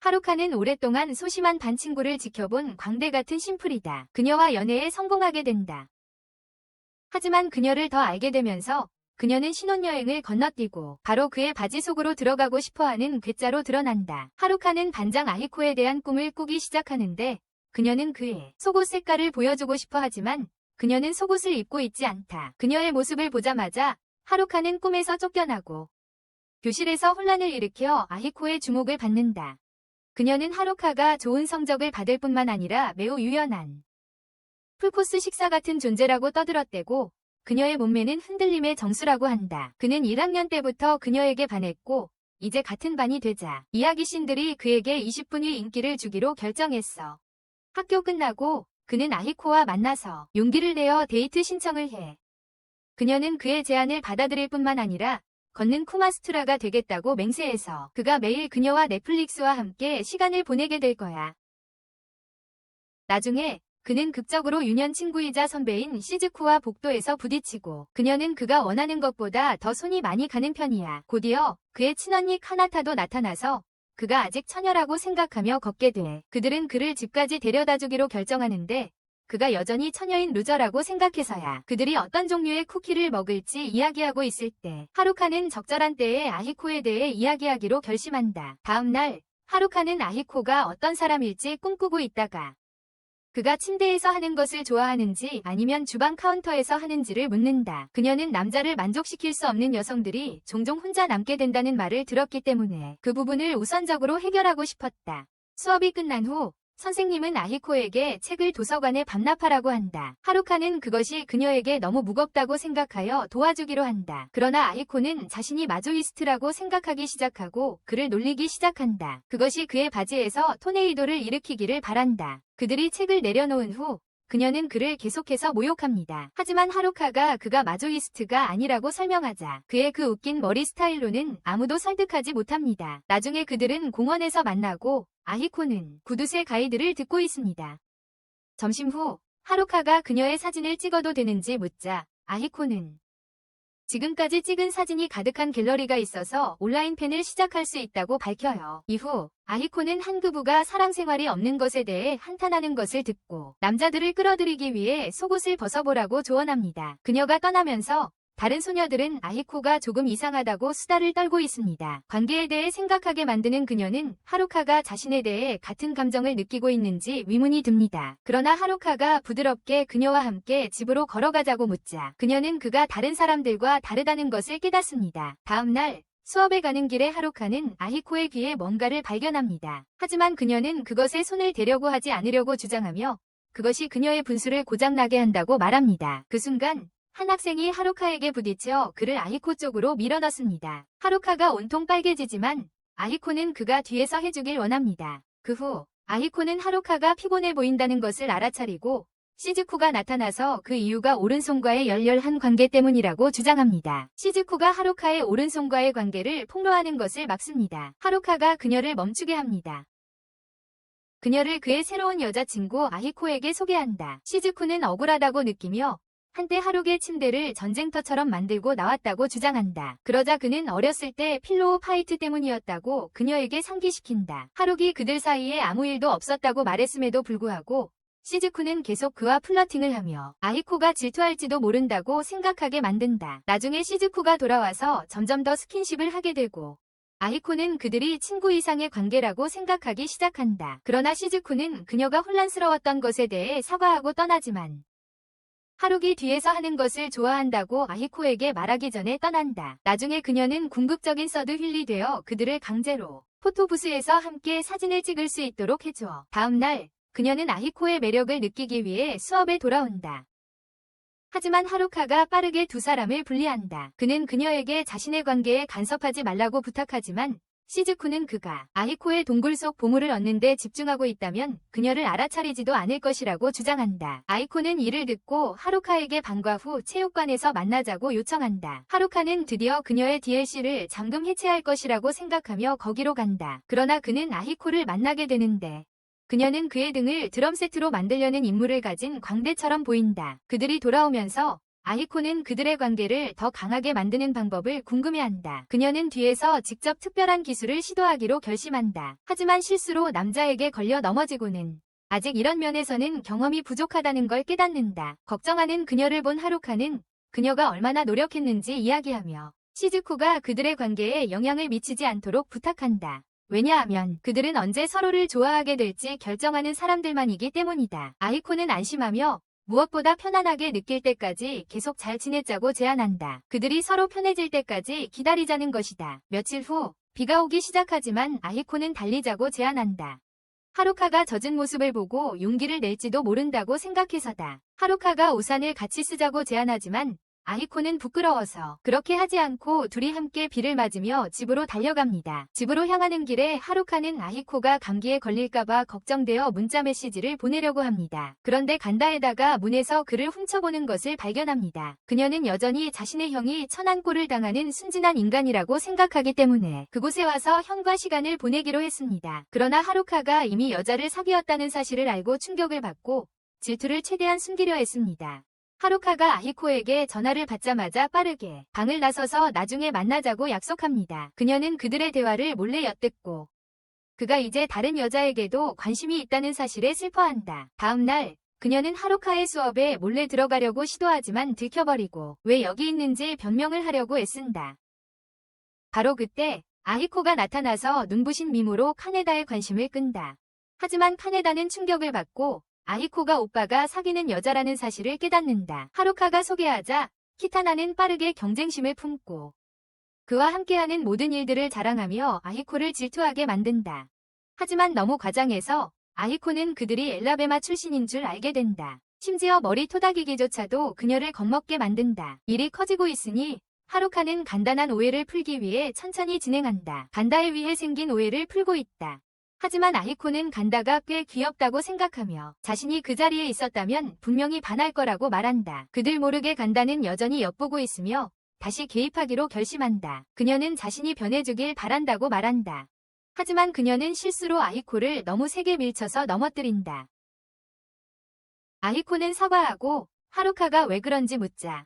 하루카는 오랫동안 소심한 반 친구를 지켜본 광대 같은 심플이다. 그녀와 연애에 성공하게 된다. 하지만 그녀를 더 알게 되면서 그녀는 신혼여행을 건너뛰고 바로 그의 바지 속으로 들어가고 싶어하는 괴짜로 드러난다. 하루카는 반장 아히코에 대한 꿈을 꾸기 시작하는데 그녀는 그의 속옷 색깔을 보여주고 싶어 하지만 그녀는 속옷을 입고 있지 않다. 그녀의 모습을 보자마자 하루카는 꿈에서 쫓겨나고 교실에서 혼란을 일으켜 아히코의 주목을 받는다. 그녀는 하루카가 좋은 성적을 받을 뿐만 아니라 매우 유연한 풀코스 식사 같은 존재라고 떠들어대고 그녀의 몸매는 흔들림의 정수라고 한다. 그는 1학년 때부터 그녀에게 반했고 이제 같은 반이 되자 이야기신들이 그에게 20분의 인기를 주기로 결정했어. 학교 끝나고 그는 아히코와 만나서 용기를 내어 데이트 신청을 해. 그녀는 그의 제안을 받아들일 뿐만 아니라 걷는 쿠마스투라가 되겠다고 맹세해서 그가 매일 그녀와 넷플릭스와 함께 시간을 보내게 될 거야. 나중에 그는 극적으로 유년 친구이자 선배인 시즈쿠와 복도에서 부딪히고 그녀는 그가 원하는 것보다 더 손이 많이 가는 편이야. 곧이어 그의 친언니 카나타도 나타나서 그가 아직 처녀라고 생각하며 걷게 돼. 그들은 그를 집까지 데려다주기로 결정하는데 그가 여전히 처녀인 루저라고 생각해서야. 그들이 어떤 종류의 쿠키를 먹을지 이야기하고 있을 때 하루카는 적절한 때에 아히코에 대해 이야기하기로 결심한다. 다음 날 하루카는 아히코가 어떤 사람일지 꿈꾸고 있다가 그가 침대에서 하는 것을 좋아하는지 아니면 주방 카운터에서 하는지를 묻는다. 그녀는 남자를 만족시킬 수 없는 여성들이 종종 혼자 남게 된다는 말을 들었기 때문에 그 부분을 우선적으로 해결하고 싶었다. 수업이 끝난 후 선생님은 아히코에게 책을 도서관에 반납하라고 한다. 하루카는 그것이 그녀에게 너무 무겁다고 생각하여 도와주기로 한다. 그러나 아히코는 자신이 마조이스트라고 생각하기 시작하고 그를 놀리기 시작한다. 그것이 그의 바지에서 토네이도를 일으키기를 바란다. 그들이 책을 내려놓은 후 그녀는 그를 계속해서 모욕합니다. 하지만 하루카가 그가 마조이스트가 아니라고 설명하자 그의 그 웃긴 머리 스타일로는 아무도 설득하지 못합니다. 나중에 그들은 공원에서 만나고 아히코는 구두쇠 가이드를 듣고 있습니다. 점심 후 하루카가 그녀의 사진을 찍어도 되는지 묻자 아히코는 지금까지 찍은 사진이 가득한 갤러리가 있어서 온라인 팬을 시작할 수 있다고 밝혀요. 이후 아히코는 한그부가 사랑생활이 없는 것에 대해 한탄하는 것을 듣고 남자들을 끌어들이기 위해 속옷을 벗어보라고 조언합니다. 그녀가 떠나면서 다른 소녀들은 아히코가 조금 이상하다고 수다를 떨고 있습니다. 관계에 대해 생각하게 만드는 그녀는 하루카가 자신에 대해 같은 감정을 느끼고 있는지 의문이 듭니다. 그러나 하루카가 부드럽게 그녀와 함께 집으로 걸어가자고 묻자 그녀는 그가 다른 사람들과 다르다는 것을 깨닫습니다. 다음 날 수업에 가는 길에 하루카는 아히코의 귀에 뭔가를 발견합니다. 하지만 그녀는 그것에 손을 대려고 하지 않으려고 주장하며 그것이 그녀의 분수를 고장나게 한다고 말합니다. 그 순간 한 학생이 하루카에게 부딪혀 그를 아히코 쪽으로 밀어넣습니다. 하루카가 온통 빨개지지만 아히코는 그가 뒤에서 해주길 원합니다. 그 후 아히코는 하루카가 피곤해 보인다는 것을 알아차리고 시즈쿠가 나타나서 그 이유가 오른손과의 열렬한 관계 때문이라고 주장합니다. 시즈쿠가 하루카의 오른손과의 관계를 폭로하는 것을 막습니다. 하루카가 그녀를 멈추게 합니다. 그녀를 그의 새로운 여자친구 아히코에게 소개한다. 시즈쿠는 억울하다고 느끼며 한때 하루의 침대를 전쟁터처럼 만들고 나왔다고 주장한다. 그러자 그는 어렸을 때 필로우 파이트 때문이었다고 그녀에게 상기시킨다. 하루기 그들 사이에 아무 일도 없었다고 말했음에도 불구하고 시즈쿠는 계속 그와 플러팅을 하며 아히코가 질투할지도 모른다고 생각하게 만든다. 나중에 시즈쿠가 돌아와서 점점 더 스킨십을 하게 되고 아히코는 그들이 친구 이상의 관계라고 생각하기 시작한다. 그러나 시즈쿠는 그녀가 혼란스러웠던 것에 대해 사과하고 떠나지만 하루기 뒤에서 하는 것을 좋아한다고 아히코에게 말하기 전에 떠난다. 나중에 그녀는 궁극적인 서드 휠이 되어 그들을 강제로 포토부스에서 함께 사진을 찍을 수 있도록 해줘. 다음 날 그녀는 아히코의 매력을 느끼기 위해 수업에 돌아온다. 하지만 하루카가 빠르게 두 사람을 분리한다. 그는 그녀에게 자신의 관계에 간섭하지 말라고 부탁하지만 시즈쿠는 그가 아히코의 동굴 속 보물을 얻는 데 집중하고 있다면 그녀를 알아차리지도 않을 것이라고 주장한다. 아히코는 이를 듣고 하루카에게 방과 후 체육관에서 만나자고 요청한다. 하루카는 드디어 그녀의 DLC를 잠금 해체할 것이라고 생각하며 거기로 간다. 그러나 그는 아히코를 만나게 되는데 그녀는 그의 등을 드럼 세트로 만들려는 임무를 가진 광대처럼 보인다. 그들이 돌아오면서 아히코는 그들의 관계를 더 강하게 만드는 방법을 궁금해한다. 그녀는 뒤에서 직접 특별한 기술을 시도하기로 결심한다. 하지만 실수로 남자에게 걸려 넘어지고는 아직 이런 면에서는 경험이 부족하다는 걸 깨닫는다. 걱정하는 그녀를 본 하루카는 그녀가 얼마나 노력했는지 이야기하며 시즈쿠가 그들의 관계에 영향을 미치지 않도록 부탁한다. 왜냐하면 그들은 언제 서로를 좋아하게 될지 결정하는 사람들만이기 때문이다. 아히코는 안심하며 무엇보다 편안하게 느낄 때까지 계속 잘 지내자고 제안한다. 그들이 서로 편해질 때까지 기다리자는 것이다. 며칠 후 비가 오기 시작하지만 아히코는 달리자고 제안한다. 하루카가 젖은 모습을 보고 용기를 낼지도 모른다고 생각해서다. 하루카가 우산을 같이 쓰자고 제안하지만 아히코는 부끄러워서 그렇게 하지 않고 둘이 함께 비를 맞으며 집으로 달려갑니다. 집으로 향하는 길에 하루카는 아히코가 감기에 걸릴까봐 걱정되어 문자 메시지를 보내려고 합니다. 그런데 간다에다가 문에서 글을 훔쳐보는 것을 발견합니다. 그녀는 여전히 자신의 형이 천한 꼴을 당하는 순진한 인간이라고 생각하기 때문에 그곳에 와서 형과 시간을 보내기로 했습니다. 그러나 하루카가 이미 여자를 사귀었다는 사실을 알고 충격을 받고 질투를 최대한 숨기려 했습니다. 하루카가 아히코에게 전화를 받자마자 빠르게 방을 나서서 나중에 만나자고 약속합니다. 그녀는 그들의 대화를 몰래 엿듣고 그가 이제 다른 여자에게도 관심이 있다는 사실에 슬퍼한다. 다음 날 그녀는 하루카의 수업에 몰래 들어가려고 시도하지만 들켜버리고 왜 여기 있는지 변명을 하려고 애쓴다. 바로 그때 아히코가 나타나서 눈부신 미모로 카네다의 관심을 끈다. 하지만 카네다는 충격을 받고 아히코가 오빠가 사귀는 여자라는 사실을 깨닫는다. 하루카가 소개하자 키타나는 빠르게 경쟁심을 품고 그와 함께하는 모든 일들을 자랑하며 아히코를 질투하게 만든다. 하지만 너무 과장해서 아히코는 그들이 엘라베마 출신인 줄 알게 된다. 심지어 머리 토닥이기조차도 그녀를 겁먹게 만든다. 일이 커지고 있으니 하루카는 간단한 오해를 풀기 위해 천천히 진행한다. 간다에 의해 생긴 오해를 풀고 있다. 하지만 아히코는 간다가 꽤 귀엽다고 생각하며 자신이 그 자리에 있었다면 분명히 반할 거라고 말한다. 그들 모르게 간다는 여전히 엿보고 있으며 다시 개입하기로 결심한다. 그녀는 자신이 변해주길 바란다고 말한다. 하지만 그녀는 실수로 아히코를 너무 세게 밀쳐서 넘어뜨린다. 아히코는 사과하고 하루카가 왜 그런지 묻자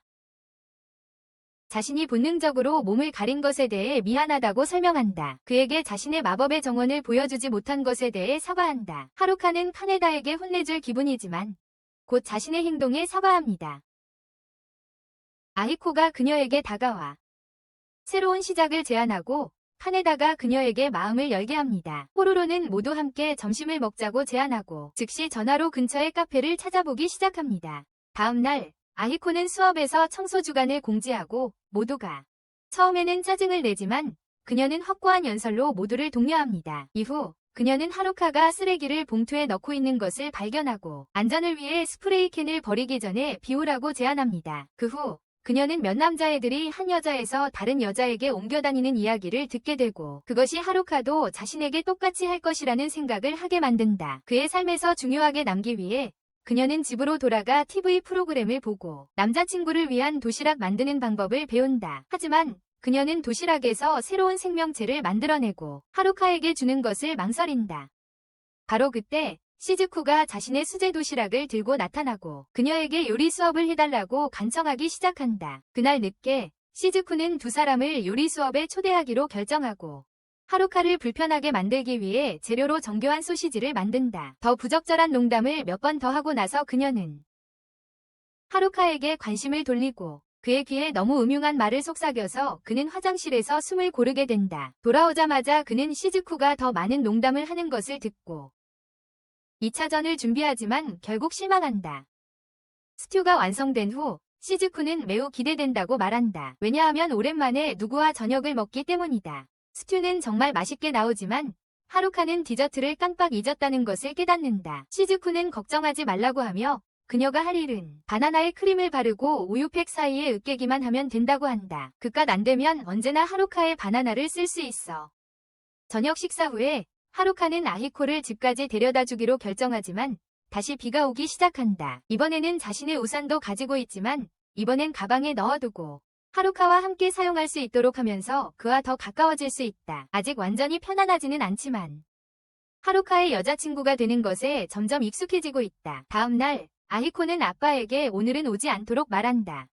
자신이 본능적으로 몸을 가린 것에 대해 미안하다고 설명한다. 그에게 자신의 마법의 정원을 보여주지 못한 것에 대해 사과한다. 하루카는 카네다에게 혼내줄 기분이지만 곧 자신의 행동에 사과합니다. 아히코가 그녀에게 다가와 새로운 시작을 제안하고 카네다가 그녀에게 마음을 열게 합니다. 호로로는 모두 함께 점심을 먹자고 제안하고 즉시 전화로 근처의 카페를 찾아보기 시작합니다. 다음 날 아히코는 수업에서 청소 주간을 공지하고 모두가 처음에는 짜증을 내지만 그녀는 확고한 연설로 모두를 독려합니다. 이후 그녀는 하루카가 쓰레기를 봉투에 넣고 있는 것을 발견하고 안전을 위해 스프레이 캔을 버리기 전에 비우라고 제안합니다. 그 후 그녀는 몇 남자애들이 한 여자에서 다른 여자에게 옮겨 다니는 이야기를 듣게 되고 그것이 하루카도 자신에게 똑같이 할 것이라는 생각을 하게 만든다. 그의 삶에서 중요하게 남기 위해 그녀는 집으로 돌아가 TV 프로그램을 보고 남자친구를 위한 도시락 만드는 방법을 배운다. 하지만 그녀는 도시락에서 새로운 생명체를 만들어내고 하루카에게 주는 것을 망설인다. 바로 그때 시즈쿠가 자신의 수제 도시락을 들고 나타나고 그녀에게 요리 수업을 해달라고 간청하기 시작한다. 그날 늦게 시즈쿠는 두 사람을 요리 수업에 초대하기로 결정하고 하루카를 불편하게 만들기 위해 재료로 정교한 소시지를 만든다. 더 부적절한 농담을 몇 번 더 하고 나서 그녀는 하루카에게 관심을 돌리고 그의 귀에 너무 음흉한 말을 속삭여서 그는 화장실에서 숨을 고르게 된다. 돌아오자마자 그는 시즈쿠가 더 많은 농담을 하는 것을 듣고 2차전을 준비하지만 결국 실망한다. 스튜가 완성된 후 시즈쿠는 매우 기대된다고 말한다. 왜냐하면 오랜만에 누구와 저녁을 먹기 때문이다. 스튜는 정말 맛있게 나오지만 하루카는 디저트를 깜빡 잊었다는 것을 깨닫는다. 시즈쿠는 걱정하지 말라고 하며 그녀가 할 일은 바나나에 크림을 바르고 우유팩 사이에 으깨기만 하면 된다고 한다. 그깟 안 되면 언제나 하루카의 바나나를 쓸 수 있어. 저녁 식사 후에 하루카는 아히코를 집까지 데려다 주기로 결정하지만 다시 비가 오기 시작한다. 이번에는 자신의 우산도 가지고 있지만 이번엔 가방에 넣어두고 하루카와 함께 사용할 수 있도록 하면서 그와 더 가까워질 수 있다. 아직 완전히 편안하지는 않지만 하루카의 여자친구가 되는 것에 점점 익숙해지고 있다. 다음 날 아히코는 아빠에게 오늘은 오지 않도록 말한다.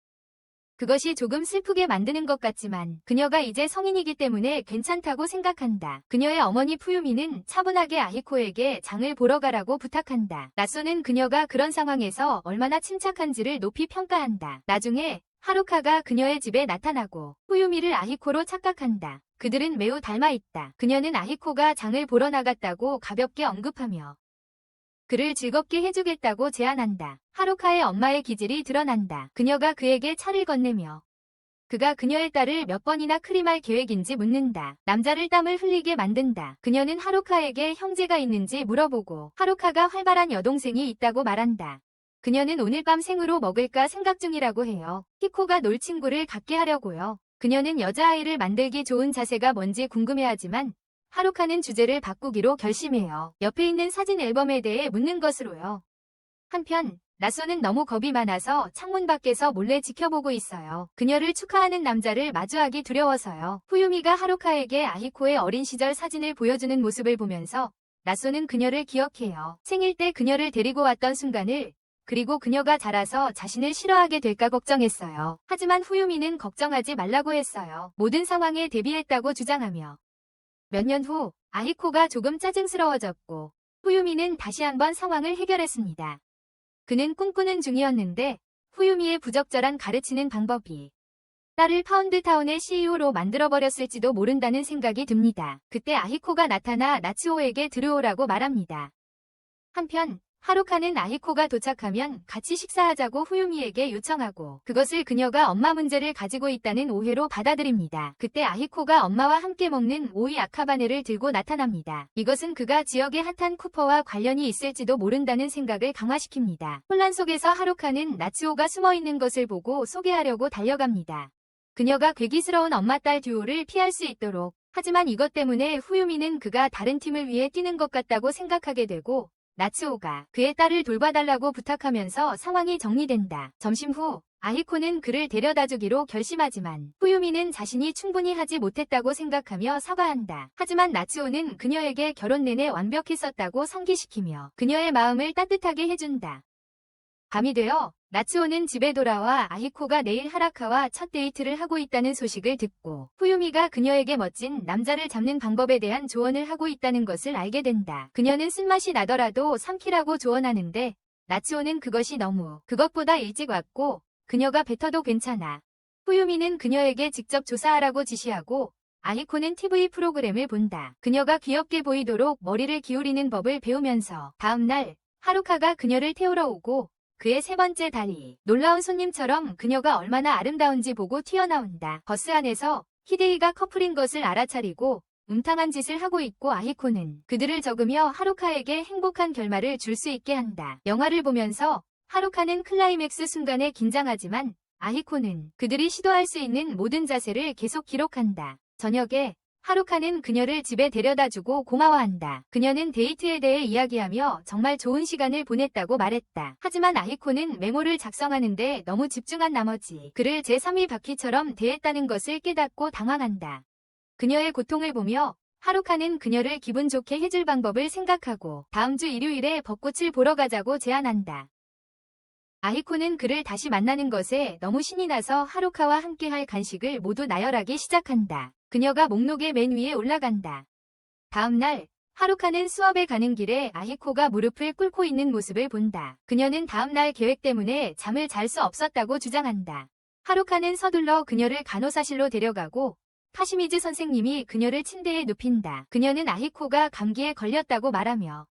그것이 조금 슬프게 만드는 것 같지만 그녀가 이제 성인이기 때문에 괜찮다고 생각한다. 그녀의 어머니 푸유미는 차분하게 아히코에게 장을 보러 가라고 부탁한다. 나소는 그녀가 그런 상황에서 얼마나 침착한지를 높이 평가한다. 나중에 하루카가 그녀의 집에 나타나고 푸유미를 아히코로 착각한다. 그들은 매우 닮아 있다. 그녀는 아히코가 장을 보러 나갔다고 가볍게 언급하며 그를 즐겁게 해주겠다고 제안한다. 하루카의 엄마의 기질이 드러난다. 그녀가 그에게 차를 건네며 그가 그녀의 딸을 몇 번이나 크림할 계획인지 묻는다. 남자를 땀을 흘리게 만든다. 그녀는 하루카에게 형제가 있는지 물어보고 하루카가 활발한 여동생이 있다고 말한다. 그녀는 오늘 밤 생으로 먹을까 생각 중이라고 해요. 히코가 놀 친구를 갖게 하려고요. 그녀는 여자아이를 만들기 좋은 자세가 뭔지 궁금해하지만 하루카는 주제를 바꾸기로 결심해요. 옆에 있는 사진 앨범에 대해 묻는 것으로요. 한편 나소는 너무 겁이 많아서 창문 밖에서 몰래 지켜보고 있어요. 그녀를 축하하는 남자를 마주하기 두려워서요. 푸유미가 하루카에게 아히코의 어린 시절 사진을 보여주는 모습을 보면서 나소는 그녀를 기억해요. 생일 때 그녀를 데리고 왔던 순간을, 그리고 그녀가 자라서 자신을 싫어하게 될까 걱정했어요. 하지만 푸유미는 걱정하지 말라고 했어요. 모든 상황에 대비했다고 주장하며 몇 년 후 아히코가 조금 짜증스러워졌고 푸유미는 다시 한번 상황을 해결했습니다. 그는 꿈꾸는 중이었는데 푸유미의 부적절한 가르치는 방법이 딸을 파운드타운의 CEO로 만들어버렸을지도 모른다는 생각이 듭니다. 그때 아히코가 나타나 나츠오에게 들어오라고 말합니다. 한편 하루카는 아히코가 도착하면 같이 식사하자고 푸유미에게 요청하고 그것을 그녀가 엄마 문제를 가지고 있다는 오해로 받아들입니다. 그때 아히코가 엄마와 함께 먹는 오이 아카바네를 들고 나타납니다. 이것은 그가 지역의 핫한 쿠퍼와 관련이 있을지도 모른다는 생각을 강화시킵니다. 혼란 속에서 하루카는 나츠오가 숨어있는 것을 보고 소개하려고 달려갑니다. 그녀가 괴기스러운 엄마-딸 듀오를 피할 수 있도록. 하지만 이것 때문에 후유미는 그가 다른 팀을 위해 뛰는 것 같다고 생각하게 되고 나츠오가 그의 딸을 돌봐달라고 부탁하면서 상황이 정리된다. 점심 후 아히코는 그를 데려다주기로 결심하지만 후유미는 자신이 충분히 하지 못했다고 생각하며 사과한다. 하지만 나츠오는 그녀에게 결혼 내내 완벽했었다고 상기시키며 그녀의 마음을 따뜻하게 해준다. 밤이 되어 나츠오는 집에 돌아와 아히코가 내일 하루카와 첫 데이트를 하고 있다는 소식을 듣고 후유미가 그녀에게 멋진 남자를 잡는 방법에 대한 조언을 하고 있다는 것을 알게 된다. 그녀는 쓴맛이 나더라도 삼키라고 조언하는데 나츠오는 그것이 너무 그것보다 일찍 왔고 그녀가 뱉어도 괜찮아. 후유미는 그녀에게 직접 조사하라고 지시하고 아히코는 TV 프로그램을 본다. 그녀가 귀엽게 보이도록 머리를 기울이는 법을 배우면서 다음날 하루카가 그녀를 태우러 오고 그의 세 번째 달이 놀라운 손님처럼 그녀가 얼마나 아름다운지 보고 튀어나온다. 버스 안에서 히데이가 커플인 것을 알아차리고 음탕한 짓을 하고 있고 아히코는 그들을 적으며 하루카에게 행복한 결말을 줄 수 있게 한다. 영화를 보면서 하루카는 클라이맥스 순간에 긴장하지만 아히코는 그들이 시도할 수 있는 모든 자세를 계속 기록한다. 저녁에 하루카는 그녀를 집에 데려다주고 고마워한다. 그녀는 데이트에 대해 이야기하며 정말 좋은 시간을 보냈다고 말했다. 하지만 아히코는 메모를 작성하는데 너무 집중한 나머지 그를 제3위 바퀴처럼 대했다는 것을 깨닫고 당황한다. 그녀의 고통을 보며 하루카는 그녀를 기분 좋게 해줄 방법을 생각하고 다음 주 일요일에 벚꽃을 보러 가자고 제안한다. 아히코는 그를 다시 만나는 것에 너무 신이 나서 하루카와 함께할 간식을 모두 나열하기 시작한다. 그녀가 목록의 맨 위에 올라간다. 다음 날 하루카는 수업에 가는 길에 아히코가 무릎을 꿇고 있는 모습을 본다. 그녀는 다음 날 계획 때문에 잠을 잘 수 없었다고 주장한다. 하루카는 서둘러 그녀를 간호사실로 데려가고 카시미즈 선생님이 그녀를 침대에 눕힌다. 그녀는 아히코가 감기에 걸렸다고 말하며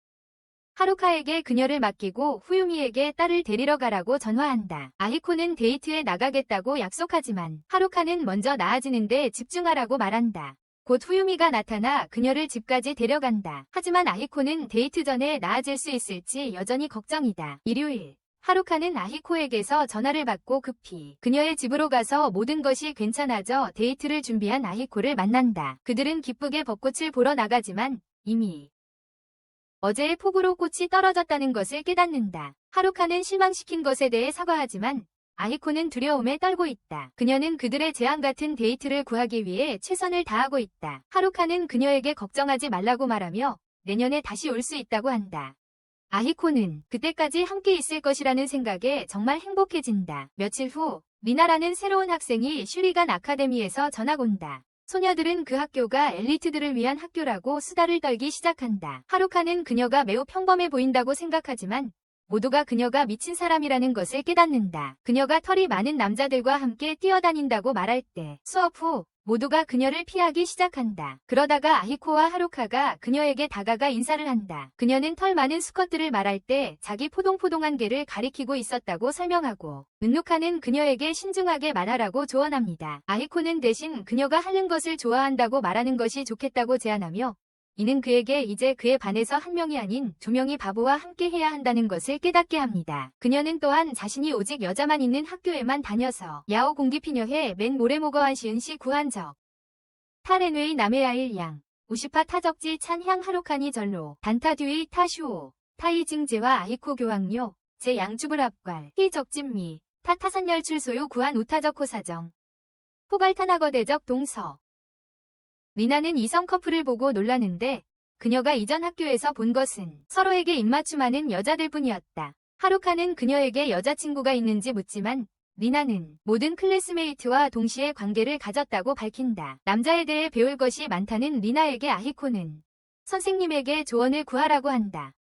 하루카에게 그녀를 맡기고 후유미에게 딸을 데리러 가라고 전화한다. 아히코는 데이트에 나가겠다고 약속하지만 하루카는 먼저 나아지는데 집중하라고 말한다. 곧 후유미가 나타나 그녀를 집까지 데려간다. 하지만 아히코는 데이트 전에 나아질 수 있을지 여전히 걱정이다. 일요일 하루카는 아히코에게서 전화를 받고 급히 그녀의 집으로 가서 모든 것이 괜찮아져 데이트를 준비한 아히코를 만난다. 그들은 기쁘게 벚꽃을 보러 나가지만 이미 어제의 폭우로 꽃이 떨어졌다는 것을 깨닫는다. 하루카는 실망시킨 것에 대해 사과하지만 아히코는 두려움에 떨고 있다. 그녀는 그들의 재앙 같은 데이트를 구하기 위해 최선을 다하고 있다. 하루카는 그녀에게 걱정하지 말라고 말하며 내년에 다시 올 수 있다고 한다. 아히코는 그때까지 함께 있을 것이라는 생각에 정말 행복해진다. 며칠 후 리나라는 새로운 학생이 슈리간 아카데미에서 전학 온다. 소녀들은 그 학교가 엘리트들을 위한 학교라고 수다를 떨기 시작한다. 하루카는 그녀가 매우 평범해 보인다고 생각하지만 모두가 그녀가 미친 사람이라는 것을 깨닫는다. 그녀가 털이 많은 남자들과 함께 뛰어다닌다고 말할 때 수업 후 모두가 그녀를 피하기 시작한다. 그러다가 아히코와 하루카가 그녀에게 다가가 인사를 한다. 그녀는 털 많은 수컷들을 말할 때 자기 포동포동한 개를 가리키고 있었다고 설명하고 은누카는 그녀에게 신중하게 말하라고 조언합니다. 아히코는 대신 그녀가 하는 것을 좋아한다고 말하는 것이 좋겠다고 제안하며 이는 그에게 이제 그의 반에서 한 명이 아닌 두 명이 바보와 함께 해야 한다는 것을 깨닫게 합니다. 그녀는 또한 자신이 오직 여자만 있는 학교에만 다녀서 야오 공기피녀해 맨 모레모거한 시은시 구한적 타레뇌의 남해아일 양 우시파 타적지 찬향 하루카니 절로 단타듀의 타슈오 타이징제와 아히코 교황료 제 양주불 합괄 희적진미 타타산열출소요 구한 우타적 호사정 포갈타나거대적 동서 리나는 이성 커플을 보고 놀라는데 그녀가 이전 학교에서 본 것은 서로에게 입맞춤하는 여자들뿐이었다. 하루카는 그녀에게 여자친구가 있는지 묻지만 리나는 모든 클래스메이트와 동시에 관계를 가졌다고 밝힌다. 남자에 대해 배울 것이 많다는 리나에게 아히코는 선생님에게 조언을 구하라고 한다.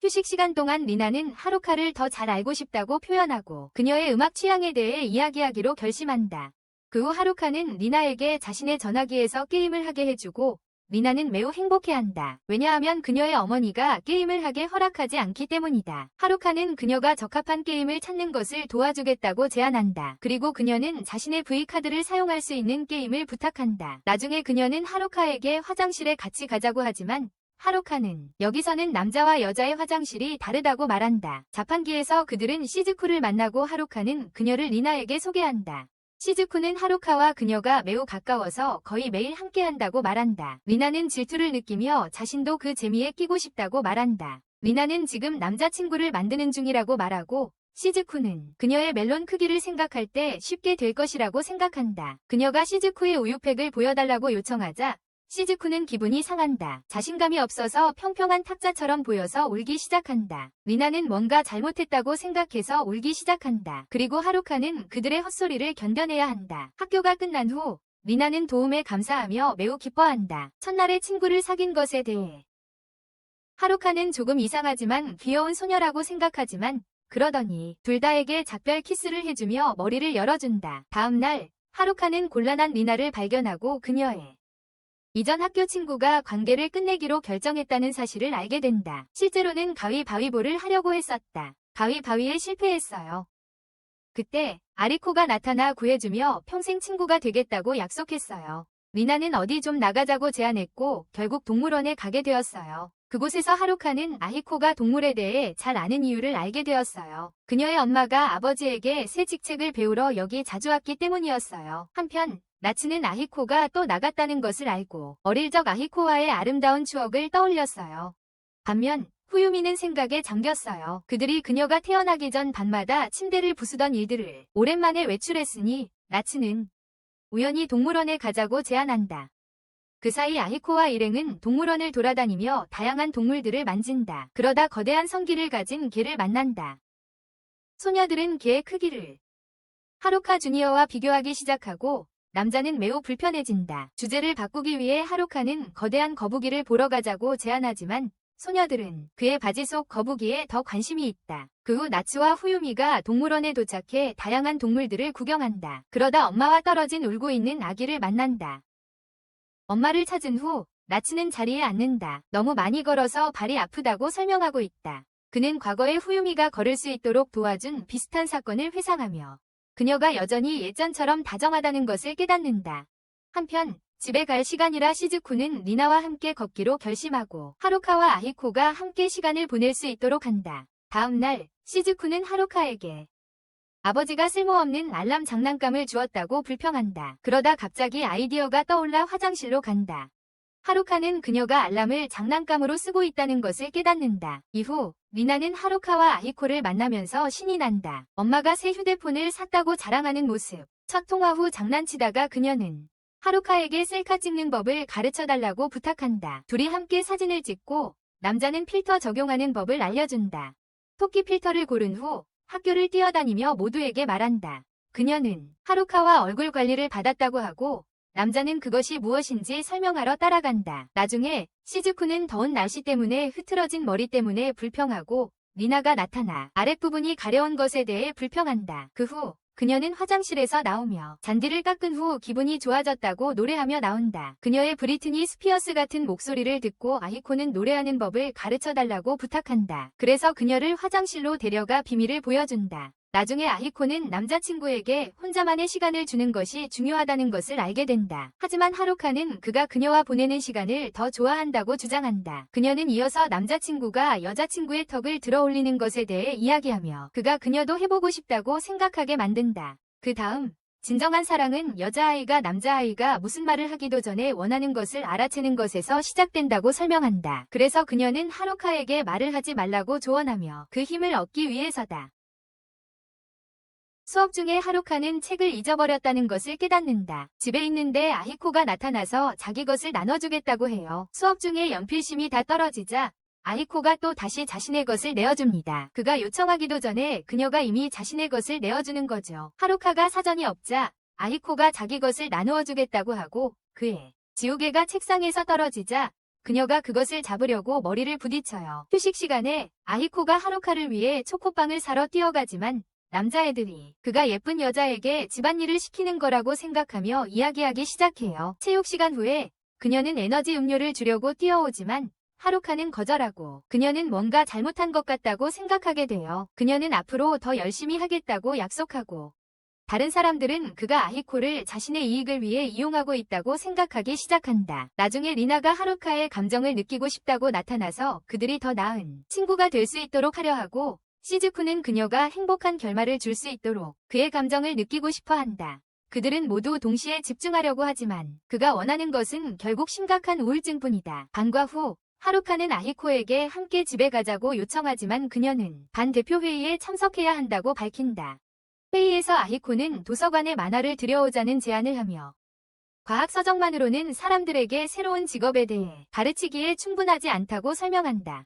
휴식 시간 동안 리나는 하루카를 더 잘 알고 싶다고 표현하고 그녀의 음악 취향에 대해 이야기하기로 결심한다. 그 후 하루카는 리나에게 자신의 전화기에서 게임을 하게 해주고 리나는 매우 행복해한다. 왜냐하면 그녀의 어머니가 게임을 하게 허락하지 않기 때문이다. 하루카는 그녀가 적합한 게임을 찾는 것을 도와주겠다고 제안한다. 그리고 그녀는 자신의 V카드를 사용할 수 있는 게임을 부탁한다. 나중에 그녀는 하루카에게 화장실에 같이 가자고 하지만 하루카는 여기서는 남자와 여자의 화장실이 다르다고 말한다. 자판기에서 그들은 시즈쿠를 만나고 하루카는 그녀를 리나에게 소개한다. 시즈쿠는 하루카와 그녀가 매우 가까워서 거의 매일 함께한다고 말한다. 리나는 질투를 느끼며 자신도 그 재미에 끼고 싶다고 말한다. 리나는 지금 남자친구를 만드는 중이라고 말하고 시즈쿠는 그녀의 멜론 크기를 생각할 때 쉽게 될 것이라고 생각한다. 그녀가 시즈쿠의 우유팩을 보여달라고 요청하자 시즈쿠는 기분이 상한다. 자신감이 없어서 평평한 탁자처럼 보여서 울기 시작한다. 리나는 뭔가 잘못했다고 생각해서 울기 시작한다. 그리고 하루카는 그들의 헛소리를 견뎌내야 한다. 학교가 끝난 후 리나는 도움에 감사하며 매우 기뻐한다. 첫날에 친구를 사귄 것에 대해 하루카는 조금 이상하지만 귀여운 소녀라고 생각하지만 그러더니 둘 다에게 작별 키스를 해주며 머리를 열어준다. 다음 날 하루카는 곤란한 리나를 발견하고 그녀의 이전 학교 친구가 관계를 끝내기로 결정했다는 사실을 알게 된다. 실제로는 가위바위보를 하려고 했었다. 가위바위에 실패했어요. 그때 아리코가 나타나 구해주며 평생 친구가 되겠다고 약속했어요. 리나는 어디 좀 나가자고 제안했고 결국 동물원에 가게 되었어요. 그곳에서 하루카는 아히코가 동물에 대해 잘 아는 이유를 알게 되었어요. 그녀의 엄마가 아버지에게 새 직책을 배우러 여기 자주 왔기 때문이었어요. 한편 나츠는 아히코가 또 나갔다는 것을 알고 어릴 적 아히코와의 아름다운 추억을 떠올렸어요. 반면 후유미는 생각에 잠겼어요. 그들이 그녀가 태어나기 전 밤마다 침대를 부수던 일들을 오랜만에 외출했으니 나츠는 우연히 동물원에 가자고 제안한다. 그 사이 아히코와 일행은 동물원을 돌아다니며 다양한 동물들을 만진다. 그러다 거대한 성기를 가진 개를 만난다. 소녀들은 개의 크기를 하루카 주니어와 비교하기 시작하고 남자는 매우 불편해진다. 주제를 바꾸기 위해 하루카는 거대한 거북이를 보러 가자고 제안하지만 소녀들은 그의 바지 속 거북이에 더 관심이 있다. 그 후 나츠와 후유미가 동물원에 도착해 다양한 동물들을 구경한다. 그러다 엄마와 떨어진 울고 있는 아기를 만난다. 엄마를 찾은 후 나츠는 자리에 앉는다. 너무 많이 걸어서 발이 아프다고 설명하고 있다. 그는 과거에 후유미가 걸을 수 있도록 도와준 비슷한 사건을 회상하며 그녀가 여전히 예전처럼 다정하다는 것을 깨닫는다. 한편 집에 갈 시간이라 시즈쿠는 리나와 함께 걷기로 결심하고 하루카와 아히코가 함께 시간을 보낼 수 있도록 한다. 다음 날 시즈쿠는 하루카에게 아버지가 쓸모없는 알람 장난감을 주었다고 불평한다. 그러다 갑자기 아이디어가 떠올라 화장실로 간다. 하루카는 그녀가 알람을 장난감으로 쓰고 있다는 것을 깨닫는다. 이후 리나는 하루카와 아히코를 만나면서 신이 난다. 엄마가 새 휴대폰을 샀다고 자랑하는 모습. 첫 통화 후 장난치다가 그녀는 하루카에게 셀카 찍는 법을 가르쳐달라고 부탁한다. 둘이 함께 사진을 찍고 남자는 필터 적용하는 법을 알려준다. 토끼 필터를 고른 후 학교를 뛰어다니며 모두에게 말한다. 그녀는 하루카와 얼굴 관리를 받았다고 하고 남자는 그것이 무엇인지 설명하러 따라간다. 나중에 시즈쿠는 더운 날씨 때문에 흐트러진 머리 때문에 불평하고 리나가 나타나 아랫부분이 가려운 것에 대해 불평한다. 그 후 그녀는 화장실에서 나오며 잔디를 깎은 후 기분이 좋아졌다고 노래하며 나온다. 그녀의 브리트니 스피어스 같은 목소리를 듣고 아히코는 노래하는 법을 가르쳐달라고 부탁한다. 그래서 그녀를 화장실로 데려가 비밀을 보여준다. 나중에 아히코는 남자친구에게 혼자만의 시간을 주는 것이 중요하다는 것을 알게 된다. 하지만 하루카는 그가 그녀와 보내는 시간을 더 좋아한다고 주장한다. 그녀는 이어서 남자친구가 여자친구의 턱을 들어올리는 것에 대해 이야기하며 그가 그녀도 해보고 싶다고 생각하게 만든다. 그 다음 진정한 사랑은 여자아이가 남자아이가 무슨 말을 하기도 전에 원하는 것을 알아채는 것에서 시작된다고 설명한다. 그래서 그녀는 하루카에게 말을 하지 말라고 조언하며 그 힘을 얻기 위해서다. 수업 중에 하루카는 책을 잊어버렸다는 것을 깨닫는다. 집에 있는데 아히코가 나타나서 자기 것을 나눠주겠다고 해요. 수업 중에 연필심이 다 떨어지자 아히코가 또 다시 자신의 것을 내어줍니다. 그가 요청하기도 전에 그녀가 이미 자신의 것을 내어주는 거죠. 하루카가 사전이 없자 아히코가 자기 것을 나누어 주겠다고 하고 그의 지우개가 책상에서 떨어지자 그녀가 그것을 잡으려고 머리를 부딪혀요. 휴식 시간에 아히코가 하루카를 위해 초코빵을 사러 뛰어가지만 남자애들이 그가 예쁜 여자에게 집안일을 시키는 거라고 생각하며 이야기하기 시작해요. 체육 시간 후에 그녀는 에너지 음료를 주려고 뛰어오지만 하루카는 거절하고 그녀는 뭔가 잘못한 것 같다고 생각하게 돼요. 그녀는 앞으로 더 열심히 하겠다고 약속하고 다른 사람들은 그가 아히코를 자신의 이익을 위해 이용하고 있다고 생각하기 시작한다. 나중에 리나가 하루카의 감정을 느끼고 싶다고 나타나서 그들이 더 나은 친구가 될 수 있도록 하려 하고 시즈쿠는 그녀가 행복한 결말을 줄 수 있도록 그의 감정을 느끼고 싶어 한다. 그들은 모두 동시에 집중하려고 하지만 그가 원하는 것은 결국 심각한 우울증뿐이다. 방과 후 하루카는 아히코에게 함께 집에 가자고 요청하지만 그녀는 반 대표 회의에 참석해야 한다고 밝힌다. 회의에서 아히코는 도서관에 만화를 들여오자는 제안을 하며 과학 서적만으로는 사람들에게 새로운 직업에 대해 가르치기에 충분하지 않다고 설명한다.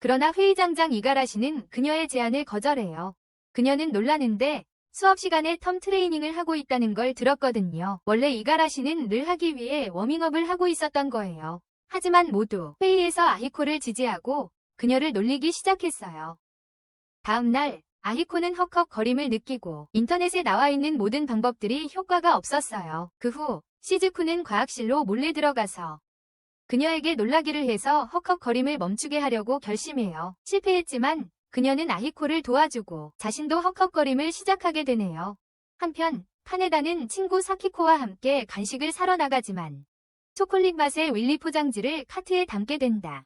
그러나 회의장장 이가라시는 그녀의 제안을 거절해요. 그녀는 놀라는데 수업 시간에 텀 트레이닝을 하고 있다는 걸 들었거든요. 원래 이가라시는 늘 하기 위해 워밍업을 하고 있었던 거예요. 하지만 모두 회의에서 아히코를 지지하고 그녀를 놀리기 시작했어요. 다음 날 아히코는 헉헉거림을 느끼고 인터넷에 나와 있는 모든 방법들이 효과가 없었어요. 그 후 시즈쿠는 과학실로 몰래 들어가서 그녀에게 놀라기를 해서 헉헉거림을 멈추게 하려고 결심해요. 실패했지만 그녀는 아히코를 도와주고 자신도 헉헉거림을 시작하게 되네요. 한편 카네다는 친구 사키코와 함께 간식을 사러 나가지만 초콜릿 맛의 윌리 포장지를 카트에 담게 된다.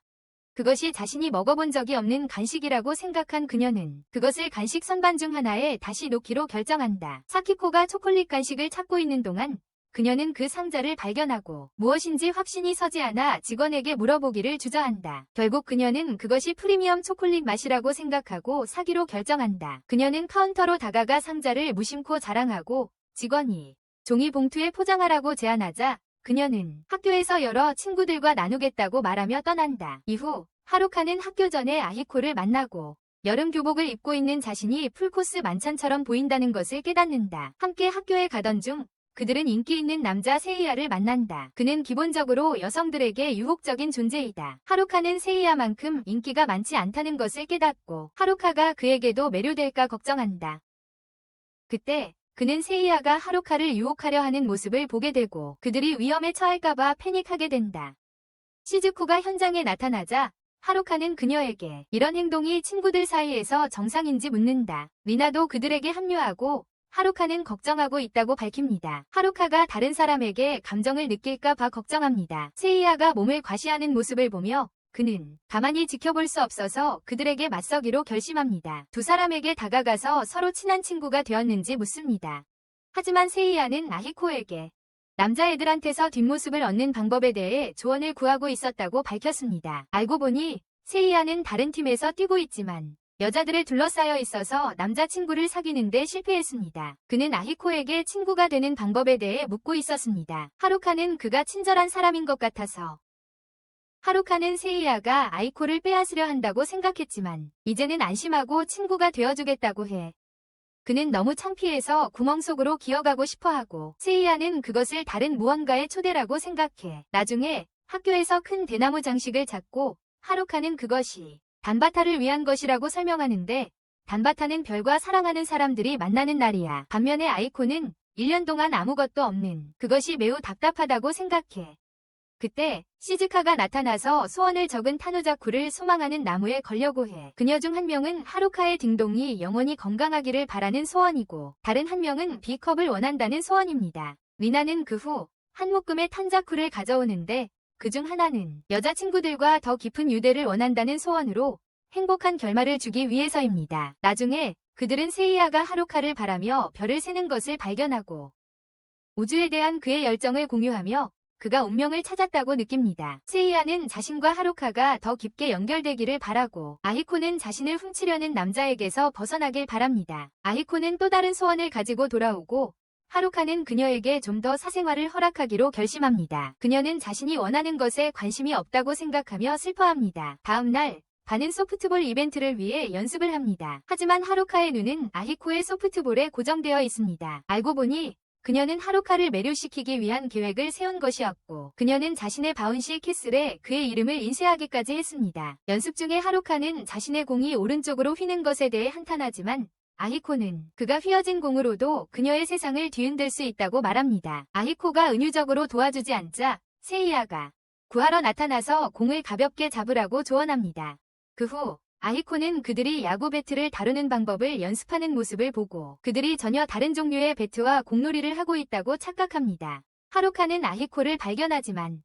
그것이 자신이 먹어본 적이 없는 간식이라고 생각한 그녀는 그것을 간식 선반 중 하나에 다시 놓기로 결정한다. 사키코가 초콜릿 간식을 찾고 있는 동안 그녀는 그 상자를 발견하고 무엇인지 확신이 서지 않아 직원에게 물어보기를 주저한다. 결국 그녀는 그것이 프리미엄 초콜릿 맛이라고 생각하고 사기로 결정한다. 그녀는 카운터로 다가가 상자를 무심코 자랑하고 직원이 종이 봉투에 포장하라고 제안하자 그녀는 학교에서 여러 친구들과 나누겠다고 말하며 떠난다. 이후 하루카는 학교 전에 아히코를 만나고 여름 교복을 입고 있는 자신이 풀코스 만찬처럼 보인다는 것을 깨닫는다. 함께 학교에 가던 중 그들은 인기 있는 남자 세이야를 만난다. 그는 기본적으로 여성들에게 유혹적인 존재이다. 하루카는 세이야만큼 인기가 많지 않다는 것을 깨닫고 하루카가 그에게도 매료될까 걱정한다. 그때 그는 세이야가 하루카를 유혹하려 하는 모습을 보게 되고 그들이 위험에 처할까봐 패닉하게 된다. 시즈쿠가 현장에 나타나자 하루카는 그녀에게 이런 행동이 친구들 사이에서 정상인지 묻는다. 리나도 그들에게 합류하고 하루카는 걱정하고 있다고 밝힙니다. 하루카가 다른 사람에게 감정을 느낄까 봐 걱정합니다. 세이야가 몸을 과시하는 모습을 보며 그는 가만히 지켜볼 수 없어서 그들에게 맞서기로 결심합니다. 두 사람에게 다가가서 서로 친한 친구가 되었는지 묻습니다. 하지만 세이야는 아히코에게 남자애들한테서 뒷모습을 얻는 방법에 대해 조언을 구하고 있었다고 밝혔습니다. 알고 보니 세이야는 다른 팀에서 뛰고 있지만 여자들에 둘러싸여 있어서 남자친구를 사귀는데 실패했습니다. 그는 아히코에게 친구가 되는 방법에 대해 묻고 있었습니다. 하루카는 그가 친절한 사람인 것 같아서 하루카는 세이야가 아이코를 빼앗으려 한다고 생각했지만 이제는 안심하고 친구가 되어주겠다고 해. 그는 너무 창피해서 구멍 속으로 기어가고 싶어하고 세이야는 그것을 다른 무언가의 초대라고 생각해. 나중에 학교에서 큰 대나무 장식을 찾고 하루카는 그것이 단바타를 위한 것이라고 설명하는데 단바타는 별과 사랑하는 사람들이 만나는 날이야. 반면에 아이코는 1년 동안 아무것도 없는 그것이 매우 답답하다고 생각해. 그때 시즈카가 나타나서 소원을 적은 타노자쿠를 소망하는 나무에 걸려고 해. 그녀 중 한 명은 하루카의 등동이 영원히 건강하기를 바라는 소원이고 다른 한 명은 B컵을 원한다는 소원입니다. 리나는 그 후 한 묶음의 탄자쿠를 가져오는데 그중 하나는 여자친구들과 더 깊은 유대를 원한다는 소원으로 행복한 결말을 주기 위해서입니다. 나중에 그들은 세이야가 하루카를 바라며 별을 세는 것을 발견하고 우주에 대한 그의 열정을 공유하며 그가 운명을 찾았다고 느낍니다. 세이야는 자신과 하루카가 더 깊게 연결되기를 바라고 아히코는 자신을 훔치려는 남자에게서 벗어나길 바랍니다. 아히코는 또 다른 소원을 가지고 돌아오고 하루카는 그녀에게 좀 더 사생활을 허락하기로 결심합니다. 그녀는 자신이 원하는 것에 관심이 없다고 생각하며 슬퍼합니다. 다음 날 반은 소프트볼 이벤트를 위해 연습을 합니다. 하지만 하루카의 눈은 아히코의 소프트볼에 고정되어 있습니다. 알고 보니 그녀는 하루카를 매료시키기 위한 계획을 세운 것이었고 그녀는 자신의 바운시 캐슬에 그의 이름을 인쇄하기까지 했습니다. 연습 중에 하루카는 자신의 공이 오른쪽으로 휘는 것에 대해 한탄하지만 아히코는 그가 휘어진 공으로도 그녀의 세상을 뒤흔들 수 있다고 말합니다. 아히코가 은유적으로 도와주지 않자 세이야가 구하러 나타나서 공을 가볍게 잡으라고 조언합니다. 그 후 아히코는 그들이 야구 배트를 다루는 방법을 연습하는 모습을 보고 그들이 전혀 다른 종류의 배트와 공놀이를 하고 있다고 착각합니다. 하루카는 아히코를 발견하지만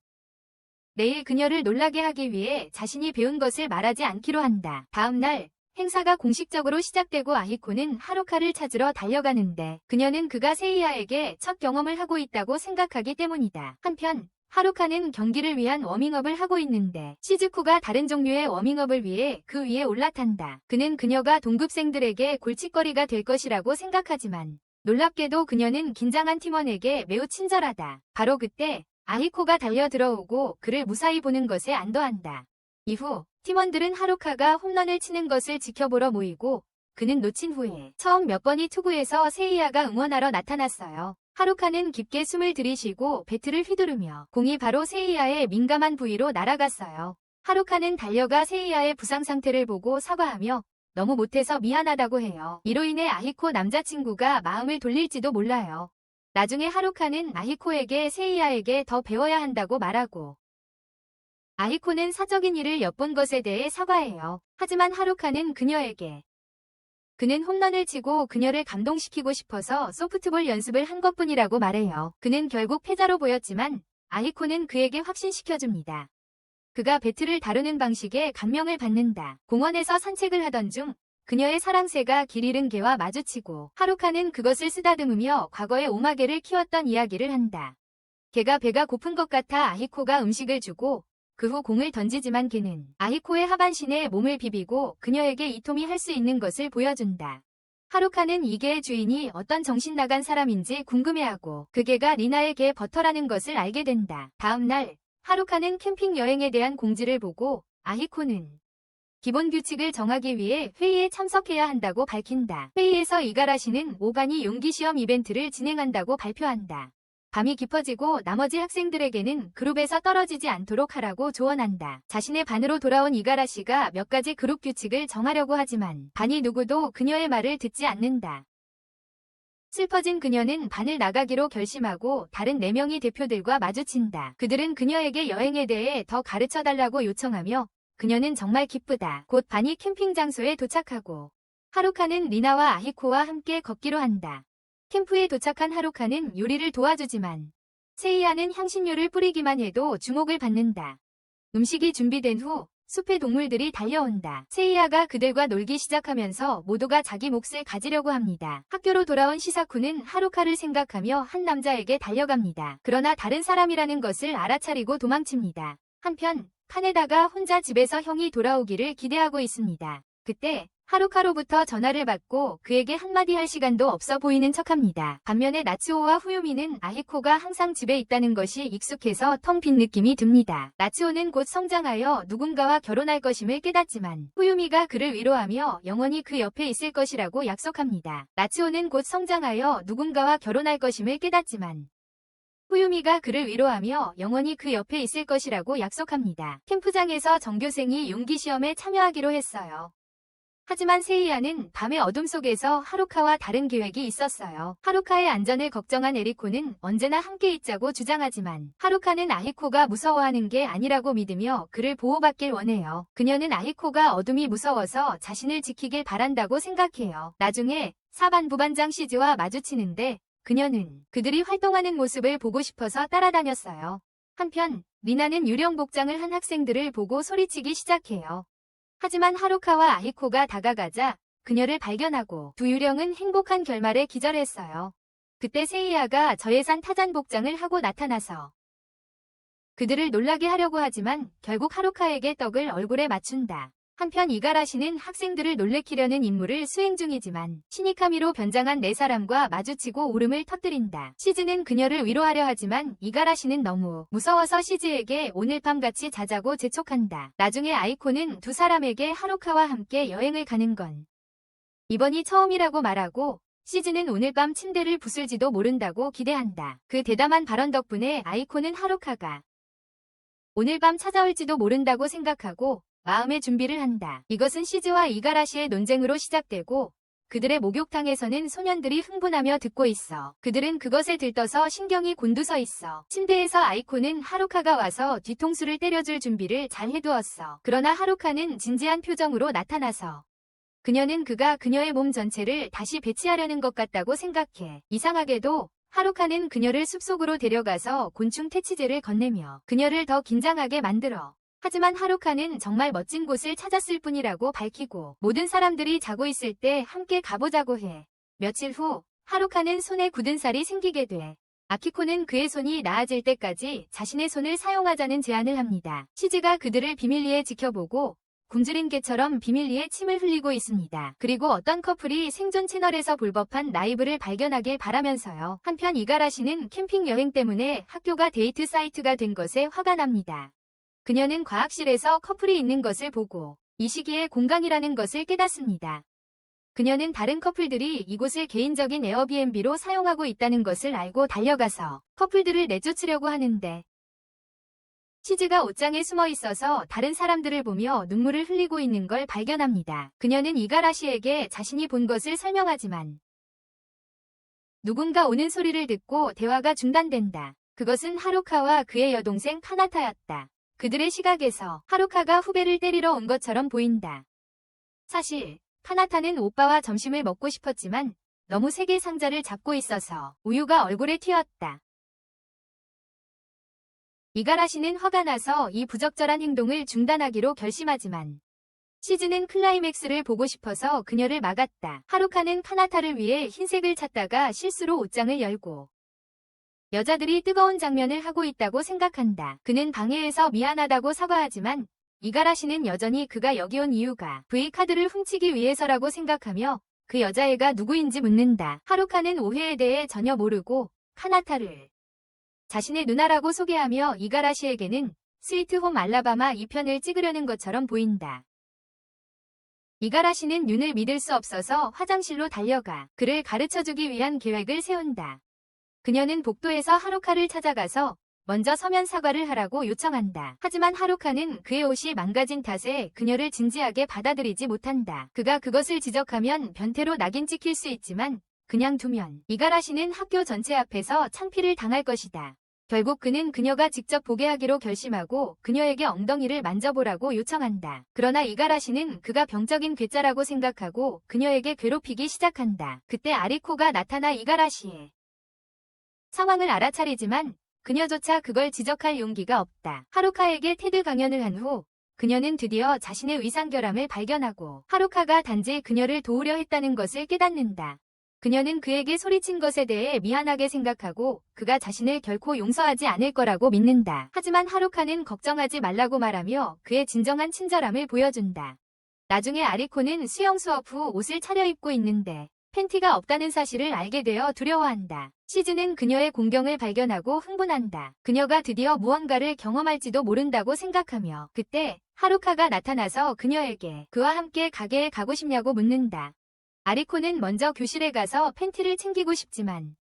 내일 그녀를 놀라게 하기 위해 자신이 배운 것을 말하지 않기로 한다. 다음 날 행사가 공식적으로 시작되고 아히코는 하루카를 찾으러 달려가는데 그녀는 그가 세이야에게 첫 경험을 하고 있다고 생각하기 때문이다. 한편 하루카는 경기를 위한 워밍업을 하고 있는데 시즈쿠가 다른 종류의 워밍업을 위해 그 위에 올라탄다. 그는 그녀가 동급생들에게 골칫거리가 될 것이라고 생각하지만 놀랍게도 그녀는 긴장한 팀원에게 매우 친절하다. 바로 그때 아히코가 달려 들어오고 그를 무사히 보는 것에 안도한다. 이후 팀원들은 하루카가 홈런을 치는 것을 지켜보러 모이고 그는 놓친 후에 처음 몇 번이 투구에서 세이야가 응원하러 나타났어요. 하루카는 깊게 숨을 들이쉬고 배트를 휘두르며 공이 바로 세이야의 민감한 부위로 날아갔어요. 하루카는 달려가 세이야의 부상 상태를 보고 사과하며 너무 못해서 미안하다고 해요. 이로 인해 아히코 남자친구가 마음을 돌릴지도 몰라요. 나중에 하루카는 아히코에게 세이야에게 더 배워야 한다고 말하고 아히코는 사적인 일을 엿본 것에 대해 사과해요. 하지만 하루카는 그녀에게 그는 홈런을 치고 그녀를 감동시키고 싶어서 소프트볼 연습을 한 것뿐이라고 말해요. 그는 결국 패자로 보였지만 아히코는 그에게 확신시켜줍니다. 그가 배트를 다루는 방식에 감명을 받는다. 공원에서 산책을 하던 중 그녀의 사랑새가 길 잃은 개와 마주치고 하루카는 그것을 쓰다듬으며 과거에 오마개를 키웠던 이야기를 한다. 개가 배가 고픈 것 같아 아히코가 음식을 주고 그 후 공을 던지지만 개는 아히코의 하반신에 몸을 비비고 그녀에게 이토미 할 수 있는 것을 보여준다. 하루카는 이 개의 주인이 어떤 정신 나간 사람인지 궁금해하고 그 개가 리나의 개 버터라는 것을 알게 된다. 다음 날 하루카는 캠핑 여행에 대한 공지를 보고 아히코는 기본 규칙을 정하기 위해 회의에 참석해야 한다고 밝힌다. 회의에서 이가라시는 오가니 용기 시험 이벤트를 진행한다고 발표한다. 밤이 깊어지고 나머지 학생들에게는 그룹에서 떨어지지 않도록 하라고 조언한다. 자신의 반으로 돌아온 이가라시가 몇 가지 그룹 규칙을 정하려고 하지만 반이 누구도 그녀의 말을 듣지 않는다. 슬퍼진 그녀는 반을 나가기로 결심하고 다른 4명의 대표들과 마주친다. 그들은 그녀에게 여행에 대해 더 가르쳐달라고 요청하며 그녀는 정말 기쁘다. 곧 반이 캠핑 장소에 도착하고 하루카는 리나와 아히코와 함께 걷기로 한다. 캠프에 도착한 하루카는 요리를 도와주지만 세이야는 향신료를 뿌리기만 해도 주목을 받는다. 음식이 준비된 후 숲의 동물들이 달려온다. 세이야가 그들과 놀기 시작하면서 모두가 자기 몫을 가지려고 합니다. 학교로 돌아온 시사쿠는 하루카를 생각하며 한 남자에게 달려갑니다. 그러나 다른 사람이라는 것을 알아차리고 도망칩니다. 한편 카네다가 혼자 집에서 형이 돌아오기를 기대하고 있습니다. 그때 하루카로부터 전화를 받고 그에게 한마디 할 시간도 없어 보이는 척합니다. 반면에 나츠오와 후유미는 아히코가 항상 집에 있다는 것이 익숙해서 텅 빈 느낌이 듭니다. 나츠오는 곧 성장하여 누군가와 결혼할 것임을 깨닫지만 후유미가 그를 위로하며 영원히 그 옆에 있을 것이라고 약속합니다. 나츠오는 곧 성장하여 누군가와 결혼할 것임을 깨닫지만 후유미가 그를 위로하며 영원히 그 옆에 있을 것이라고 약속합니다. 캠프장에서 전교생이 용기시험에 참여하기로 했어요. 하지만 세이야는 밤의 어둠 속에서 하루카와 다른 계획이 있었어요. 하루카의 안전을 걱정한 에리코는 언제나 함께 있자고 주장하지만 하루카는 아히코가 무서워하는 게 아니라고 믿으며 그를 보호받길 원해요. 그녀는 아히코가 어둠이 무서워서 자신을 지키길 바란다고 생각해요. 나중에 사반 부반장 시즈와 마주치는데 그녀는 그들이 활동하는 모습을 보고 싶어서 따라다녔어요. 한편 리나는 유령 복장을 한 학생들을 보고 소리치기 시작해요. 하지만 하루카와 아히코가 다가가자 그녀를 발견하고 두 유령은 행복한 결말에 기절했어요. 그때 세이야가 저예산 타잔 복장을 하고 나타나서 그들을 놀라게 하려고 하지만 결국 하루카에게 떡을 얼굴에 맞춘다. 한편 이가라시는 학생들을 놀래키려는 임무를 수행 중이지만 시니카미로 변장한 네 사람과 마주치고 울음을 터뜨린다. 시즈는 그녀를 위로하려 하지만 이가라시는 너무 무서워서 시즈에게 오늘 밤 같이 자자고 재촉한다. 나중에 아이코는 두 사람에게 하루카와 함께 여행을 가는 건 이번이 처음이라고 말하고 시즈는 오늘 밤 침대를 부술지도 모른다고 기대한다. 그 대담한 발언 덕분에 아이코는 하루카가 오늘 밤 찾아올지도 모른다고 생각하고 마음의 준비를 한다. 이것은 시즈와 이가라시의 논쟁으로 시작되고 그들의 목욕탕에서는 소년들이 흥분하며 듣고 있어. 그들은 그것에 들떠서 신경이 곤두서 있어. 침대에서 아이코는 하루카가 와서 뒤통수를 때려줄 준비를 잘 해두었어. 그러나 하루카는 진지한 표정으로 나타나서 그녀는 그가 그녀의 몸 전체를 다시 배치하려는 것 같다고 생각해. 이상하게도 하루카는 그녀를 숲속으로 데려가서 곤충 퇴치제를 건네며 그녀를 더 긴장하게 만들어. 하지만 하루카는 정말 멋진 곳을 찾았을 뿐이라고 밝히고 모든 사람들이 자고 있을 때 함께 가보자고 해. 며칠 후 하루카는 손에 굳은 살이 생기게 돼. 아키코는 그의 손이 나아질 때까지 자신의 손을 사용하자는 제안을 합니다. 시즈가 그들을 비밀리에 지켜보고 굶주린 개처럼 비밀리에 침을 흘리고 있습니다. 그리고 어떤 커플이 생존 채널에서 불법한 라이브를 발견하길 바라면서요. 한편 이가라시는 캠핑 여행 때문에 학교가 데이트 사이트가 된 것에 화가 납니다. 그녀는 과학실에서 커플이 있는 것을 보고 이 시기에 공강이라는 것을 깨닫습니다. 그녀는 다른 커플들이 이곳을 개인적인 에어비앤비로 사용하고 있다는 것을 알고 달려가서 커플들을 내쫓으려고 하는데 시즈가 옷장에 숨어 있어서 다른 사람들을 보며 눈물을 흘리고 있는 걸 발견합니다. 그녀는 이가라시에게 자신이 본 것을 설명하지만 누군가 오는 소리를 듣고 대화가 중단된다. 그것은 하루카와 그의 여동생 카나타였다. 그들의 시각에서 하루카가 후배를 때리러 온 것처럼 보인다. 사실 카나타는 오빠와 점심을 먹고 싶었지만 너무 세게 상자를 잡고 있어서 우유가 얼굴에 튀었다. 이가라시는 화가 나서 이 부적절한 행동을 중단하기로 결심하지만 시즈는 클라이맥스를 보고 싶어서 그녀를 막았다. 하루카는 카나타를 위해 흰색을 찾다가 실수로 옷장을 열고 여자들이 뜨거운 장면을 하고 있다고 생각한다. 그는 방해해서 미안하다고 사과하지만 이가라시는 여전히 그가 여기 온 이유가 V카드를 훔치기 위해서라고 생각하며 그 여자애가 누구인지 묻는다. 하루카는 오해에 대해 전혀 모르고 카나타를 자신의 누나라고 소개하며 이가라시에게는 스위트홈 알라바마 2편을 찍으려는 것처럼 보인다. 이가라시는 윤을 믿을 수 없어서 화장실로 달려가 그를 가르쳐주기 위한 계획을 세운다. 그녀는 복도에서 하루카를 찾아가서 먼저 서면 사과를 하라고 요청한다. 하지만 하루카는 그의 옷이 망가진 탓에 그녀를 진지하게 받아들이지 못한다. 그가 그것을 지적하면 변태로 낙인 찍힐 수 있지만 그냥 두면 이가라시는 학교 전체 앞에서 창피를 당할 것이다. 결국 그는 그녀가 직접 보게 하기로 결심하고 그녀에게 엉덩이를 만져보라고 요청한다. 그러나 이가라시는 그가 병적인 괴짜라고 생각하고 그녀에게 괴롭히기 시작한다. 그때 아리코가 나타나 이가라시의 상황을 알아차리지만 그녀조차 그걸 지적할 용기가 없다. 하루카에게 테드 강연을 한 후 그녀는 드디어 자신의 위상결함을 발견하고 하루카가 단지 그녀를 도우려 했다는 것을 깨닫는다. 그녀는 그에게 소리친 것에 대해 미안하게 생각하고 그가 자신을 결코 용서하지 않을 거라고 믿는다. 하지만 하루카는 걱정하지 말라고 말하며 그의 진정한 친절함을 보여준다. 나중에 아리코는 수영 수업 후 옷을 차려입고 있는데 팬티가 없다는 사실을 알게 되어 두려워한다. 시즈는 그녀의 공경을 발견하고 흥분한다. 그녀가 드디어 무언가를 경험할지도 모른다고 생각하며 그때 하루카가 나타나서 그녀에게 그와 함께 가게에 가고 싶냐고 묻는다. 아리코는 먼저 교실에 가서 팬티를 챙기고 싶지만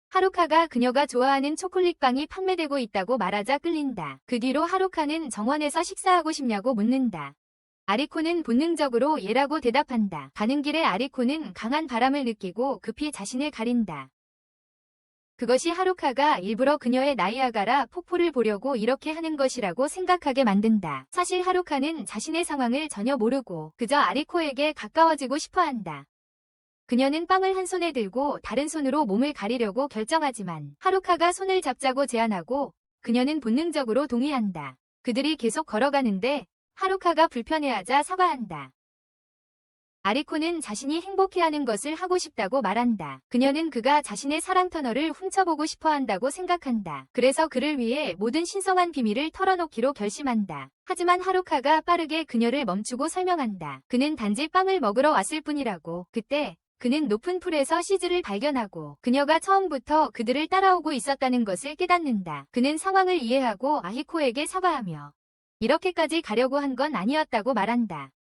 하루카가 그녀가 좋아하는 초콜릿빵이 판매되고 있다고 말하자 끌린다. 그 뒤로 하루카는 정원에서 식사하고 싶냐고 묻는다. 아리코는 본능적으로 예라고 대답한다. 가는 길에 아리코는 강한 바람을 느끼고 급히 자신을 가린다. 그것이 하루카가 일부러 그녀의 나이아가라 폭포를 보려고 이렇게 하는 것이라고 생각하게 만든다. 사실 하루카는 자신의 상황을 전혀 모르고 그저 아리코에게 가까워지고 싶어한다. 그녀는 빵을 한 손에 들고 다른 손으로 몸을 가리려고 결정하지만 하루카가 손을 잡자고 제안하고 그녀는 본능적으로 동의한다. 그들이 계속 걸어가는데 하루카가 불편해하자 사과한다. 아리코는 자신이 행복해하는 것을 하고 싶다고 말한다. 그녀는 그가 자신의 사랑 터널을 훔쳐보고 싶어한다고 생각한다. 그래서 그를 위해 모든 신성한 비밀을 털어놓기로 결심한다. 하지만 하루카가 빠르게 그녀를 멈추고 설명한다. 그는 단지 빵을 먹으러 왔을 뿐이라고. 그때 그는 높은 풀에서 시즈를 발견하고 그녀가 처음부터 그들을 따라오고 있었다는 것을 깨닫는다. 그는 상황을 이해하고 아히코에게 사과하며 이렇게까지 가려고 한 건 아니었다고 말한다.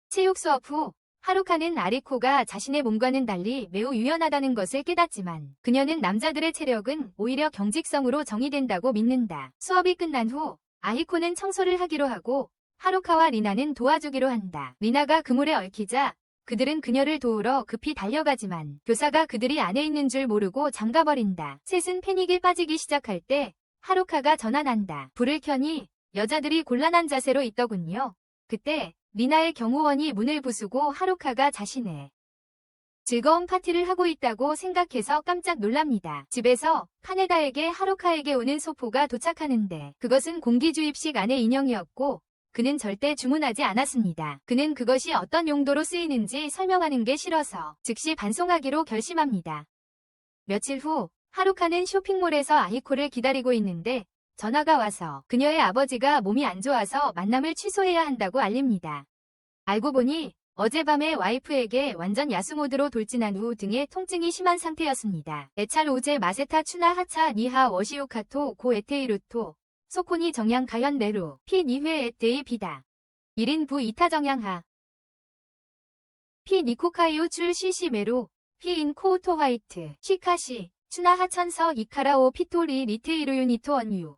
체육 수업 후 하루카는 아리코가 자신의 몸과는 달리 매우 유연하다는 것을 깨닫지만 그녀는 남자들의 체력은 오히려 경직성으로 정의된다고 믿는다. 수업이 끝난 후 아히코는 청소를 하기로 하고 하루카와 리나는 도와주기로 한다. 리나가 그물에 얽히자 그들은 그녀를 도우러 급히 달려가지만 교사가 그들이 안에 있는 줄 모르고 잠가버린다. 셋은 패닉에 빠지기 시작할 때 하루카가 전환한다. 불을 켜니 여자들이 곤란한 자세로 있더군요. 그때 리나의 경호원이 문을 부수고 하루카가 자신의 즐거운 파티를 하고 있다고 생각해서 깜짝 놀랍니다. 집에서 카네다에게 하루카에게 오는 소포가 도착하는데 그것은 공기주입식 안의 인형이었고 그는 절대 주문하지 않았습니다. 그는 그것이 어떤 용도로 쓰이는지 설명하는 게 싫어서 즉시 반송하기로 결심합니다. 며칠 후 하루카는 쇼핑몰에서 아히코를 기다리고 있는데 전화가 와서 그녀의 아버지가 몸이 안 좋아서 만남을 취소해야 한다고 알립니다. 알고 보니 어젯밤에 와이프에게 완전 야수모드로 돌진한 후 등의 통증이 심한 상태였습니다. 에찰 오제 마세타 추나 하차 니하 워시우카토 고 에테이루토 소코니 정양 가현 내루 피 니회 에테이 비다 1인 부 이타 정양하 피 니코카이오 출 시시 메로 피인 코우토 화이트 시카시 추나 하천서 이카라오 피토리 리테이루 유니토 언유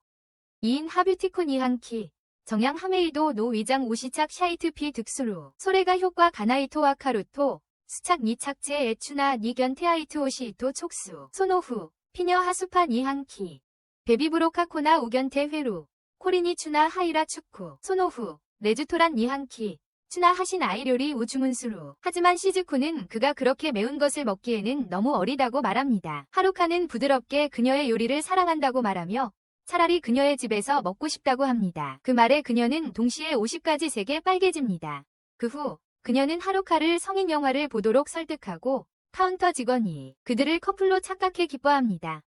2인 하뷰티콘 이한키 정양 하메이도 노 위장 오시착 샤이트 피 득수루 소레가 효과 가나이토와 카루토 수착 니착제 에추나 니견 테아이트 오시이토 촉수 소노후 피녀 하수판 이한키 베비브로카코나 우견테 회루 코리니 추나 하이라 축쿠 소노후 레주토란 이한키 추나 하신 아이료리 우주문수루 하지만 시즈쿠는 그가 그렇게 매운 것을 먹기에는 너무 어리다고 말합니다. 하루카는 부드럽게 그녀의 요리를 사랑한다고 말하며 차라리 그녀의 집에서 먹고 싶다고 합니다. 그 말에 그녀는 동시에 50가지 색에 빨개집니다. 그 후 그녀는 하루카를 성인 영화를 보도록 설득하고 카운터 직원이 그들을 커플로 착각해 기뻐합니다.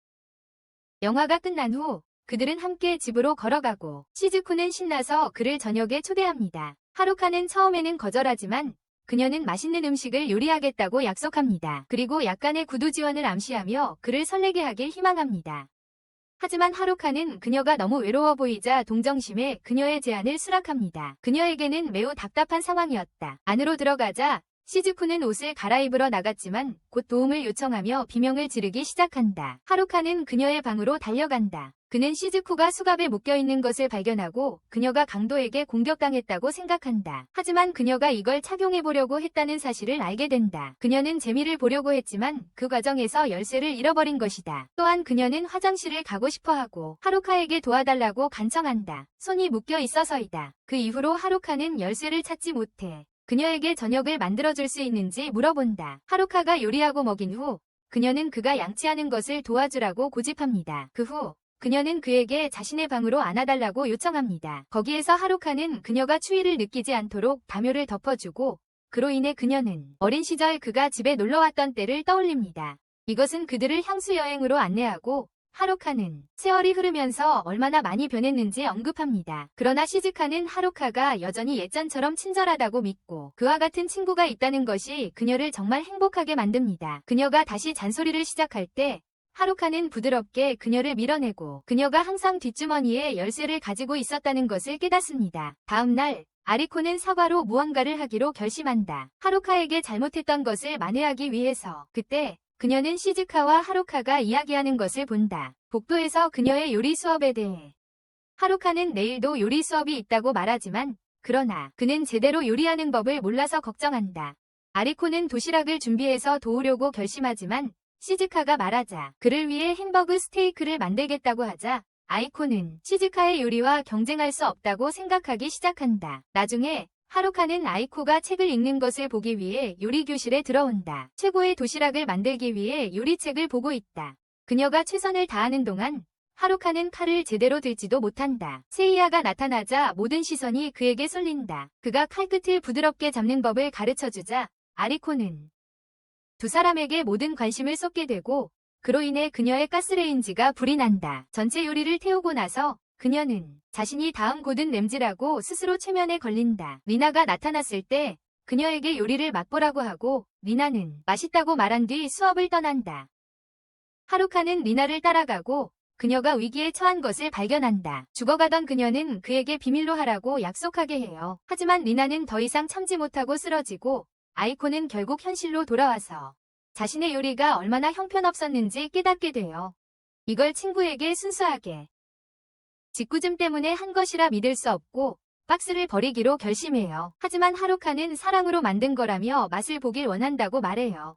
영화가 끝난 후 그들은 함께 집으로 걸어가고 시즈쿠는 신나서 그를 저녁에 초대합니다. 하루카는 처음에는 거절하지만 그녀는 맛있는 음식을 요리하겠다고 약속합니다. 그리고 약간의 구두 지원을 암시하며 그를 설레게 하길 희망합니다. 하지만 하루카는 그녀가 너무 외로워 보이자 동정심에 그녀의 제안을 수락합니다. 그녀에게는 매우 답답한 상황이었다. 안으로 들어가자 시즈쿠는 옷을 갈아입으러 나갔지만 곧 도움을 요청하며 비명을 지르기 시작한다. 하루카는 그녀의 방으로 달려간다. 그는 시즈쿠가 수갑에 묶여있는 것을 발견하고 그녀가 강도에게 공격당했다고 생각한다. 하지만 그녀가 이걸 착용해보려고 했다는 사실을 알게 된다. 그녀는 재미를 보려고 했지만 그 과정에서 열쇠를 잃어버린 것이다. 또한 그녀는 화장실을 가고 싶어하고 하루카에게 도와달라고 간청한다. 손이 묶여 있어서이다. 그 이후로 하루카는 열쇠를 찾지 못해 그녀에게 저녁을 만들어줄 수 있는지 물어본다. 하루카가 요리하고 먹인 후 그녀는 그가 양치하는 것을 도와주라고 고집합니다. 그 후 그녀는 그에게 자신의 방으로 안아달라고 요청합니다. 거기에서 하루카는 그녀가 추위를 느끼지 않도록 담요를 덮어주고 그로 인해 그녀는 어린 시절 그가 집에 놀러왔던 때를 떠올립니다. 이것은 그들을 향수 여행으로 안내하고 하루카는 세월이 흐르면서 얼마나 많이 변했는지 언급합니다. 그러나 시즈카는 하루카가 여전히 예전처럼 친절하다고 믿고 그와 같은 친구가 있다는 것이 그녀를 정말 행복하게 만듭니다. 그녀가 다시 잔소리를 시작할 때 하루카는 부드럽게 그녀를 밀어내고 그녀가 항상 뒷주머니에 열쇠를 가지고 있었다는 것을 깨닫습니다. 다음 날 아리코는 사과로 무언가를 하기로 결심한다. 하루카에게 잘못했던 것을 만회하기 위해서. 그때 그녀는 시즈카와 하루카가 이야기하는 것을 본다. 복도에서 그녀의 요리 수업에 대해. 하루카는 내일도 요리 수업이 있다고 말하지만 그러나 그는 제대로 요리하는 법을 몰라서 걱정한다. 아리코는 도시락을 준비해서 도우려고 결심하지만 시즈카가 말하자 그를 위해 햄버거 스테이크를 만들겠다고 하자 아이코는 시즈카의 요리와 경쟁할 수 없다고 생각하기 시작한다. 나중에 하루카는 아이코가 책을 읽는 것을 보기 위해 요리교실에 들어온다. 최고의 도시락을 만들기 위해 요리책을 보고 있다. 그녀가 최선을 다하는 동안 하루카는 칼을 제대로 들지도 못한다. 세이야가 나타나자 모든 시선이 그에게 쏠린다. 그가 칼끝을 부드럽게 잡는 법을 가르쳐주자 아리코는 두 사람에게 모든 관심을 쏟게 되고 그로 인해 그녀의 가스레인지가 불이 난다. 전체 요리를 태우고 나서 그녀는 자신이 다음 곧은 램지라고 스스로 최면에 걸린다. 리나가 나타났을 때 그녀에게 요리를 맛보라고 하고 리나는 맛있다고 말한 뒤 수업을 떠난다. 하루카는 리나를 따라가고 그녀가 위기에 처한 것을 발견한다. 죽어가던 그녀는 그에게 비밀로 하라고 약속하게 해요. 하지만 리나는 더 이상 참지 못하고 쓰러지고 아이코는 결국 현실로 돌아와서 자신의 요리가 얼마나 형편없었는지 깨닫게 돼요. 이걸 친구에게 순수하게 짓궂음 때문에 한 것이라 믿을 수 없고 박스를 버리기로 결심해요. 하지만 하루카는 사랑으로 만든 거라며 맛을 보길 원한다고 말해요.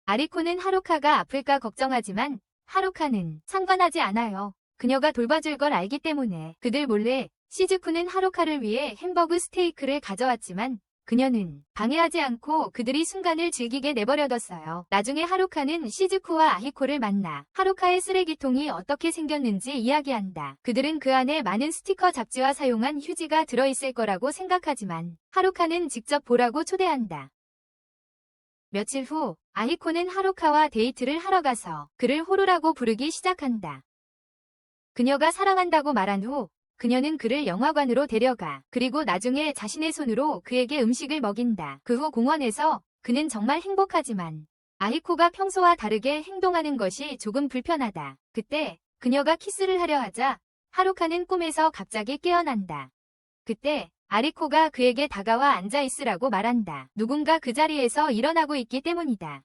아리코는 하루카가 아플까 걱정하지만 하루카는 상관하지 않아요. 그녀가 돌봐줄 걸 알기 때문에. 그들 몰래 시즈쿠는 하루카를 위해 햄버거 스테이크를 가져왔지만 그녀는 방해하지 않고 그들이 순간을 즐기게 내버려뒀어요. 나중에 하루카는 시즈쿠와 아히코를 만나 하루카의 쓰레기통이 어떻게 생겼는지 이야기한다. 그들은 그 안에 많은 스티커 잡지와 사용한 휴지가 들어있을 거라고 생각하지만 하루카는 직접 보라고 초대한다. 며칠 후 아히코는 하루카와 데이트를 하러 가서 그를 호루라고 부르기 시작한다. 그녀가 사랑한다고 말한 후 그녀는 그를 영화관으로 데려가 그리고 나중에 자신의 손으로 그에게 음식을 먹인다. 그 후 공원에서 그는 정말 행복하지만 아히코가 평소와 다르게 행동하는 것이 조금 불편하다. 그때 그녀가 키스를 하려 하자 하루카는 꿈에서 갑자기 깨어난다. 그때 아리코가 그에게 다가와 앉아있으라고 말한다. 누군가 그 자리에서 일어나고 있기 때문이다.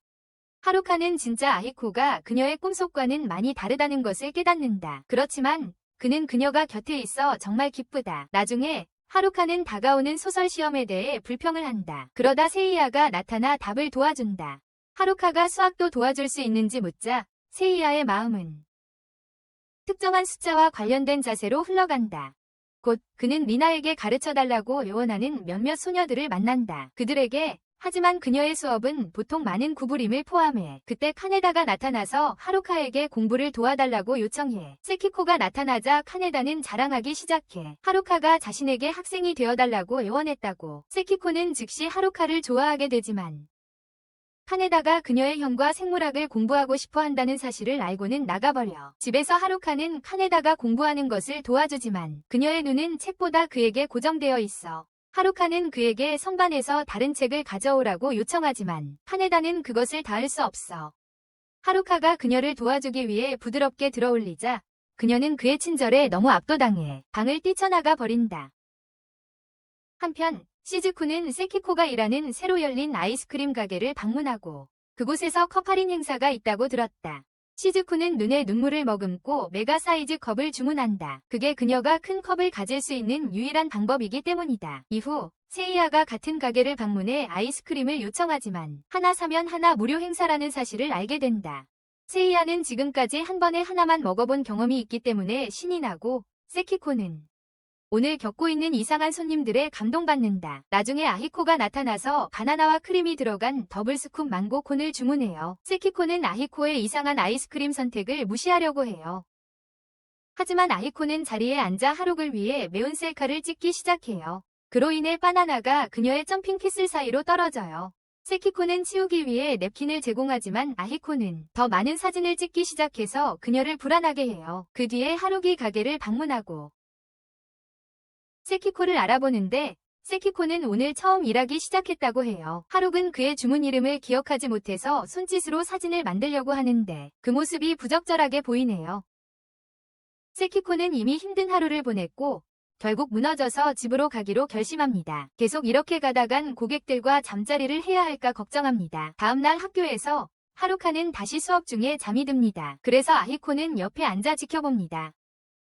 하루카는 진짜 아히코가 그녀의 꿈속과는 많이 다르다는 것을 깨닫는다. 그렇지만 그는 그녀가 곁에 있어 정말 기쁘다. 나중에 하루카는 다가오는 소설 시험에 대해 불평을 한다. 그러다 세이야가 나타나 답을 도와준다. 하루카가 수학도 도와줄 수 있는지 묻자 세이야의 마음은 특정한 숫자와 관련된 자세로 흘러간다. 곧 그는 리나에게 가르쳐달라고 애원하는 몇몇 소녀들을 만난다. 그들에게 하지만 그녀의 수업은 보통 많은 구부림을 포함해. 그때 카네다가 나타나서 하루카에게 공부를 도와달라고 요청해. 세키코가 나타나자 카네다는 자랑하기 시작해. 하루카가 자신에게 학생이 되어달라고 애원했다고. 세키코는 즉시 하루카를 좋아하게 되지만 카네다가 그녀의 형과 생물학을 공부하고 싶어 한다는 사실을 알고는 나가버려. 집에서 하루카는 카네다가 공부하는 것을 도와주지만 그녀의 눈은 책보다 그에게 고정되어 있어. 하루카는 그에게 선반에서 다른 책을 가져오라고 요청하지만 카네다는 그것을 닿을 수 없어. 하루카가 그녀를 도와주기 위해 부드럽게 들어올리자 그녀는 그의 친절에 너무 압도당해 방을 뛰쳐나가 버린다. 한편 시즈쿠는 세키코가 일하는 새로 열린 아이스크림 가게를 방문하고 그곳에서 컵할인 행사가 있다고 들었다. 시즈쿠는 눈에 눈물을 머금고 메가 사이즈 컵을 주문한다. 그게 그녀가 큰 컵을 가질 수 있는 유일한 방법이기 때문이다. 이후 세이야가 같은 가게를 방문해 아이스크림을 요청하지만 하나 사면 하나 무료 행사라는 사실을 알게 된다. 세이야는 지금까지 한 번에 하나만 먹어본 경험이 있기 때문에 신이 나고 세키코는 오늘 겪고 있는 이상한 손님들에 감동받는다. 나중에 아히코가 나타나서 바나나와 크림이 들어간 더블 스쿱 망고 콘을 주문해요. 세키코는 아히코의 이상한 아이스크림 선택을 무시하려고 해요. 하지만 아히코는 자리에 앉아 하룩을 위해 매운 셀카를 찍기 시작해요. 그로 인해 바나나가 그녀의 점핑 키슬 사이로 떨어져요. 세키코는 치우기 위해 냅킨을 제공하지만 아히코는 더 많은 사진을 찍기 시작해서 그녀를 불안하게 해요. 그 뒤에 하루기 가게를 방문하고 세키코를 알아보는데 세키코는 오늘 처음 일하기 시작했다고 해요. 하룩은 그의 주문 이름을 기억하지 못해서 손짓으로 사진을 만들려고 하는데 그 모습이 부적절하게 보이네요. 세키코는 이미 힘든 하루를 보냈고 결국 무너져서 집으로 가기로 결심합니다. 계속 이렇게 가다간 고객들과 잠자리를 해야 할까 걱정합니다. 다음날 학교에서 하루카는 다시 수업 중에 잠이 듭니다. 그래서 아히코는 옆에 앉아 지켜봅니다.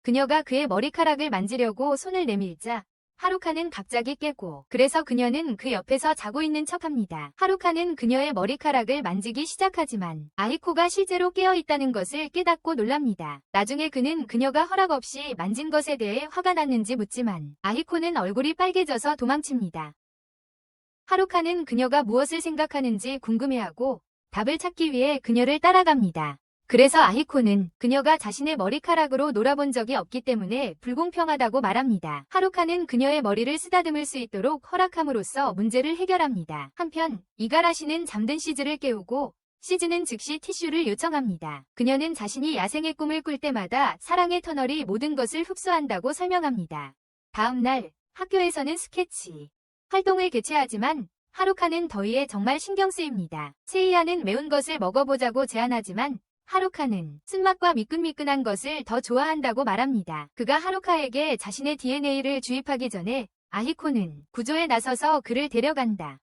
그녀가 그의 머리카락을 만지려고 손을 내밀자 하루카는 갑자기 깨고 그래서 그녀는 그 옆에서 자고 있는 척합니다. 하루카는 그녀의 머리카락을 만지기 시작하지만 아히코가 실제로 깨어있다는 것을 깨닫고 놀랍니다. 나중에 그는 그녀가 허락 없이 만진 것에 대해 화가 났는지 묻지만 아히코는 얼굴이 빨개져서 도망칩니다. 하루카는 그녀가 무엇을 생각하는지 궁금해하고 답을 찾기 위해 그녀를 따라갑니다. 그래서 아히코는 그녀가 자신의 머리카락으로 놀아본 적이 없기 때문에 불공평하다고 말합니다. 하루카는 그녀의 머리를 쓰다듬을 수 있도록 허락함으로써 문제를 해결합니다. 한편 이가라시는 잠든 시즈를 깨우고 시즈는 즉시 티슈를 요청합니다. 그녀는 자신이 야생의 꿈을 꿀 때마다 사랑의 터널이 모든 것을 흡수한다고 설명합니다. 다음 날 학교에서는 스케치 활동을 개최하지만 하루카는 더위에 정말 신경 쓰입니다. 세이야는 매운 것을 먹어보자고 제안하지만 하루카는 쓴맛과 미끈미끈한 것을 더 좋아한다고 말합니다. 그가 하루카에게 자신의 DNA를 주입하기 전에 아히코는 구조에 나서서 그를 데려간다.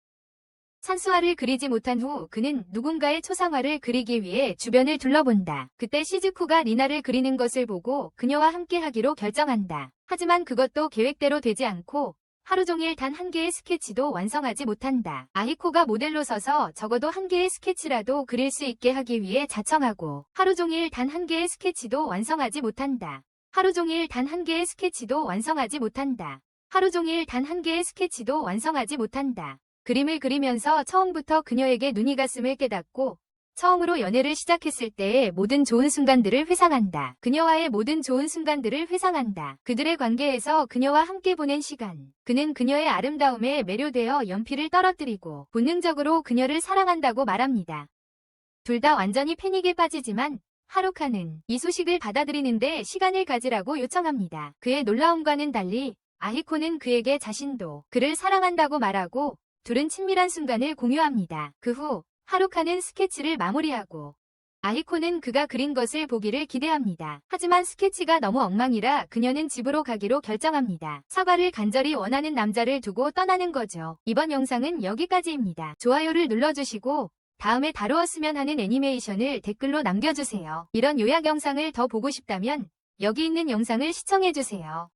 산수화를 그리지 못한 후 그는 누군가의 초상화를 그리기 위해 주변을 둘러본다. 그때 시즈쿠가 리나를 그리는 것을 보고 그녀와 함께 하기로 결정한다. 하지만 그것도 계획대로 되지 않고 하루 종일 단 한 개의 스케치도 완성하지 못한다. 아히코가 모델로 서서 적어도 한 개의 스케치라도 그릴 수 있게 하기 위해 자청하고 하루 종일 단 한 개의 스케치도 완성하지 못한다. 하루 종일 단 한 개의 스케치도 완성하지 못한다. 하루 종일 단 한 개의 스케치도 완성하지 못한다. 그림을 그리면서 처음부터 그녀에게 눈이 갔음을 깨닫고 처음으로 연애를 시작했을 때의 모든 좋은 순간들을 회상한다. 그녀와의 모든 좋은 순간들을 회상한다. 그들의 관계에서 그녀와 함께 보낸 시간. 그는 그녀의 아름다움에 매료되어 연필을 떨어뜨리고 본능적으로 그녀를 사랑한다고 말합니다. 둘 다 완전히 패닉에 빠지지만 하루카는 이 소식을 받아들이는데 시간을 가지라고 요청합니다. 그의 놀라움과는 달리 아히코는 그에게 자신도 그를 사랑한다고 말하고 둘은 친밀한 순간을 공유합니다. 그 후 하루카는 스케치를 마무리하고 아히코는 그가 그린 것을 보기를 기대합니다. 하지만 스케치가 너무 엉망이라 그녀는 집으로 가기로 결정합니다. 사과를 간절히 원하는 남자를 두고 떠나는 거죠. 이번 영상은 여기까지입니다. 좋아요를 눌러주시고 다음에 다루었으면 하는 애니메이션을 댓글로 남겨주세요. 이런 요약 영상을 더 보고 싶다면 여기 있는 영상을 시청해주세요.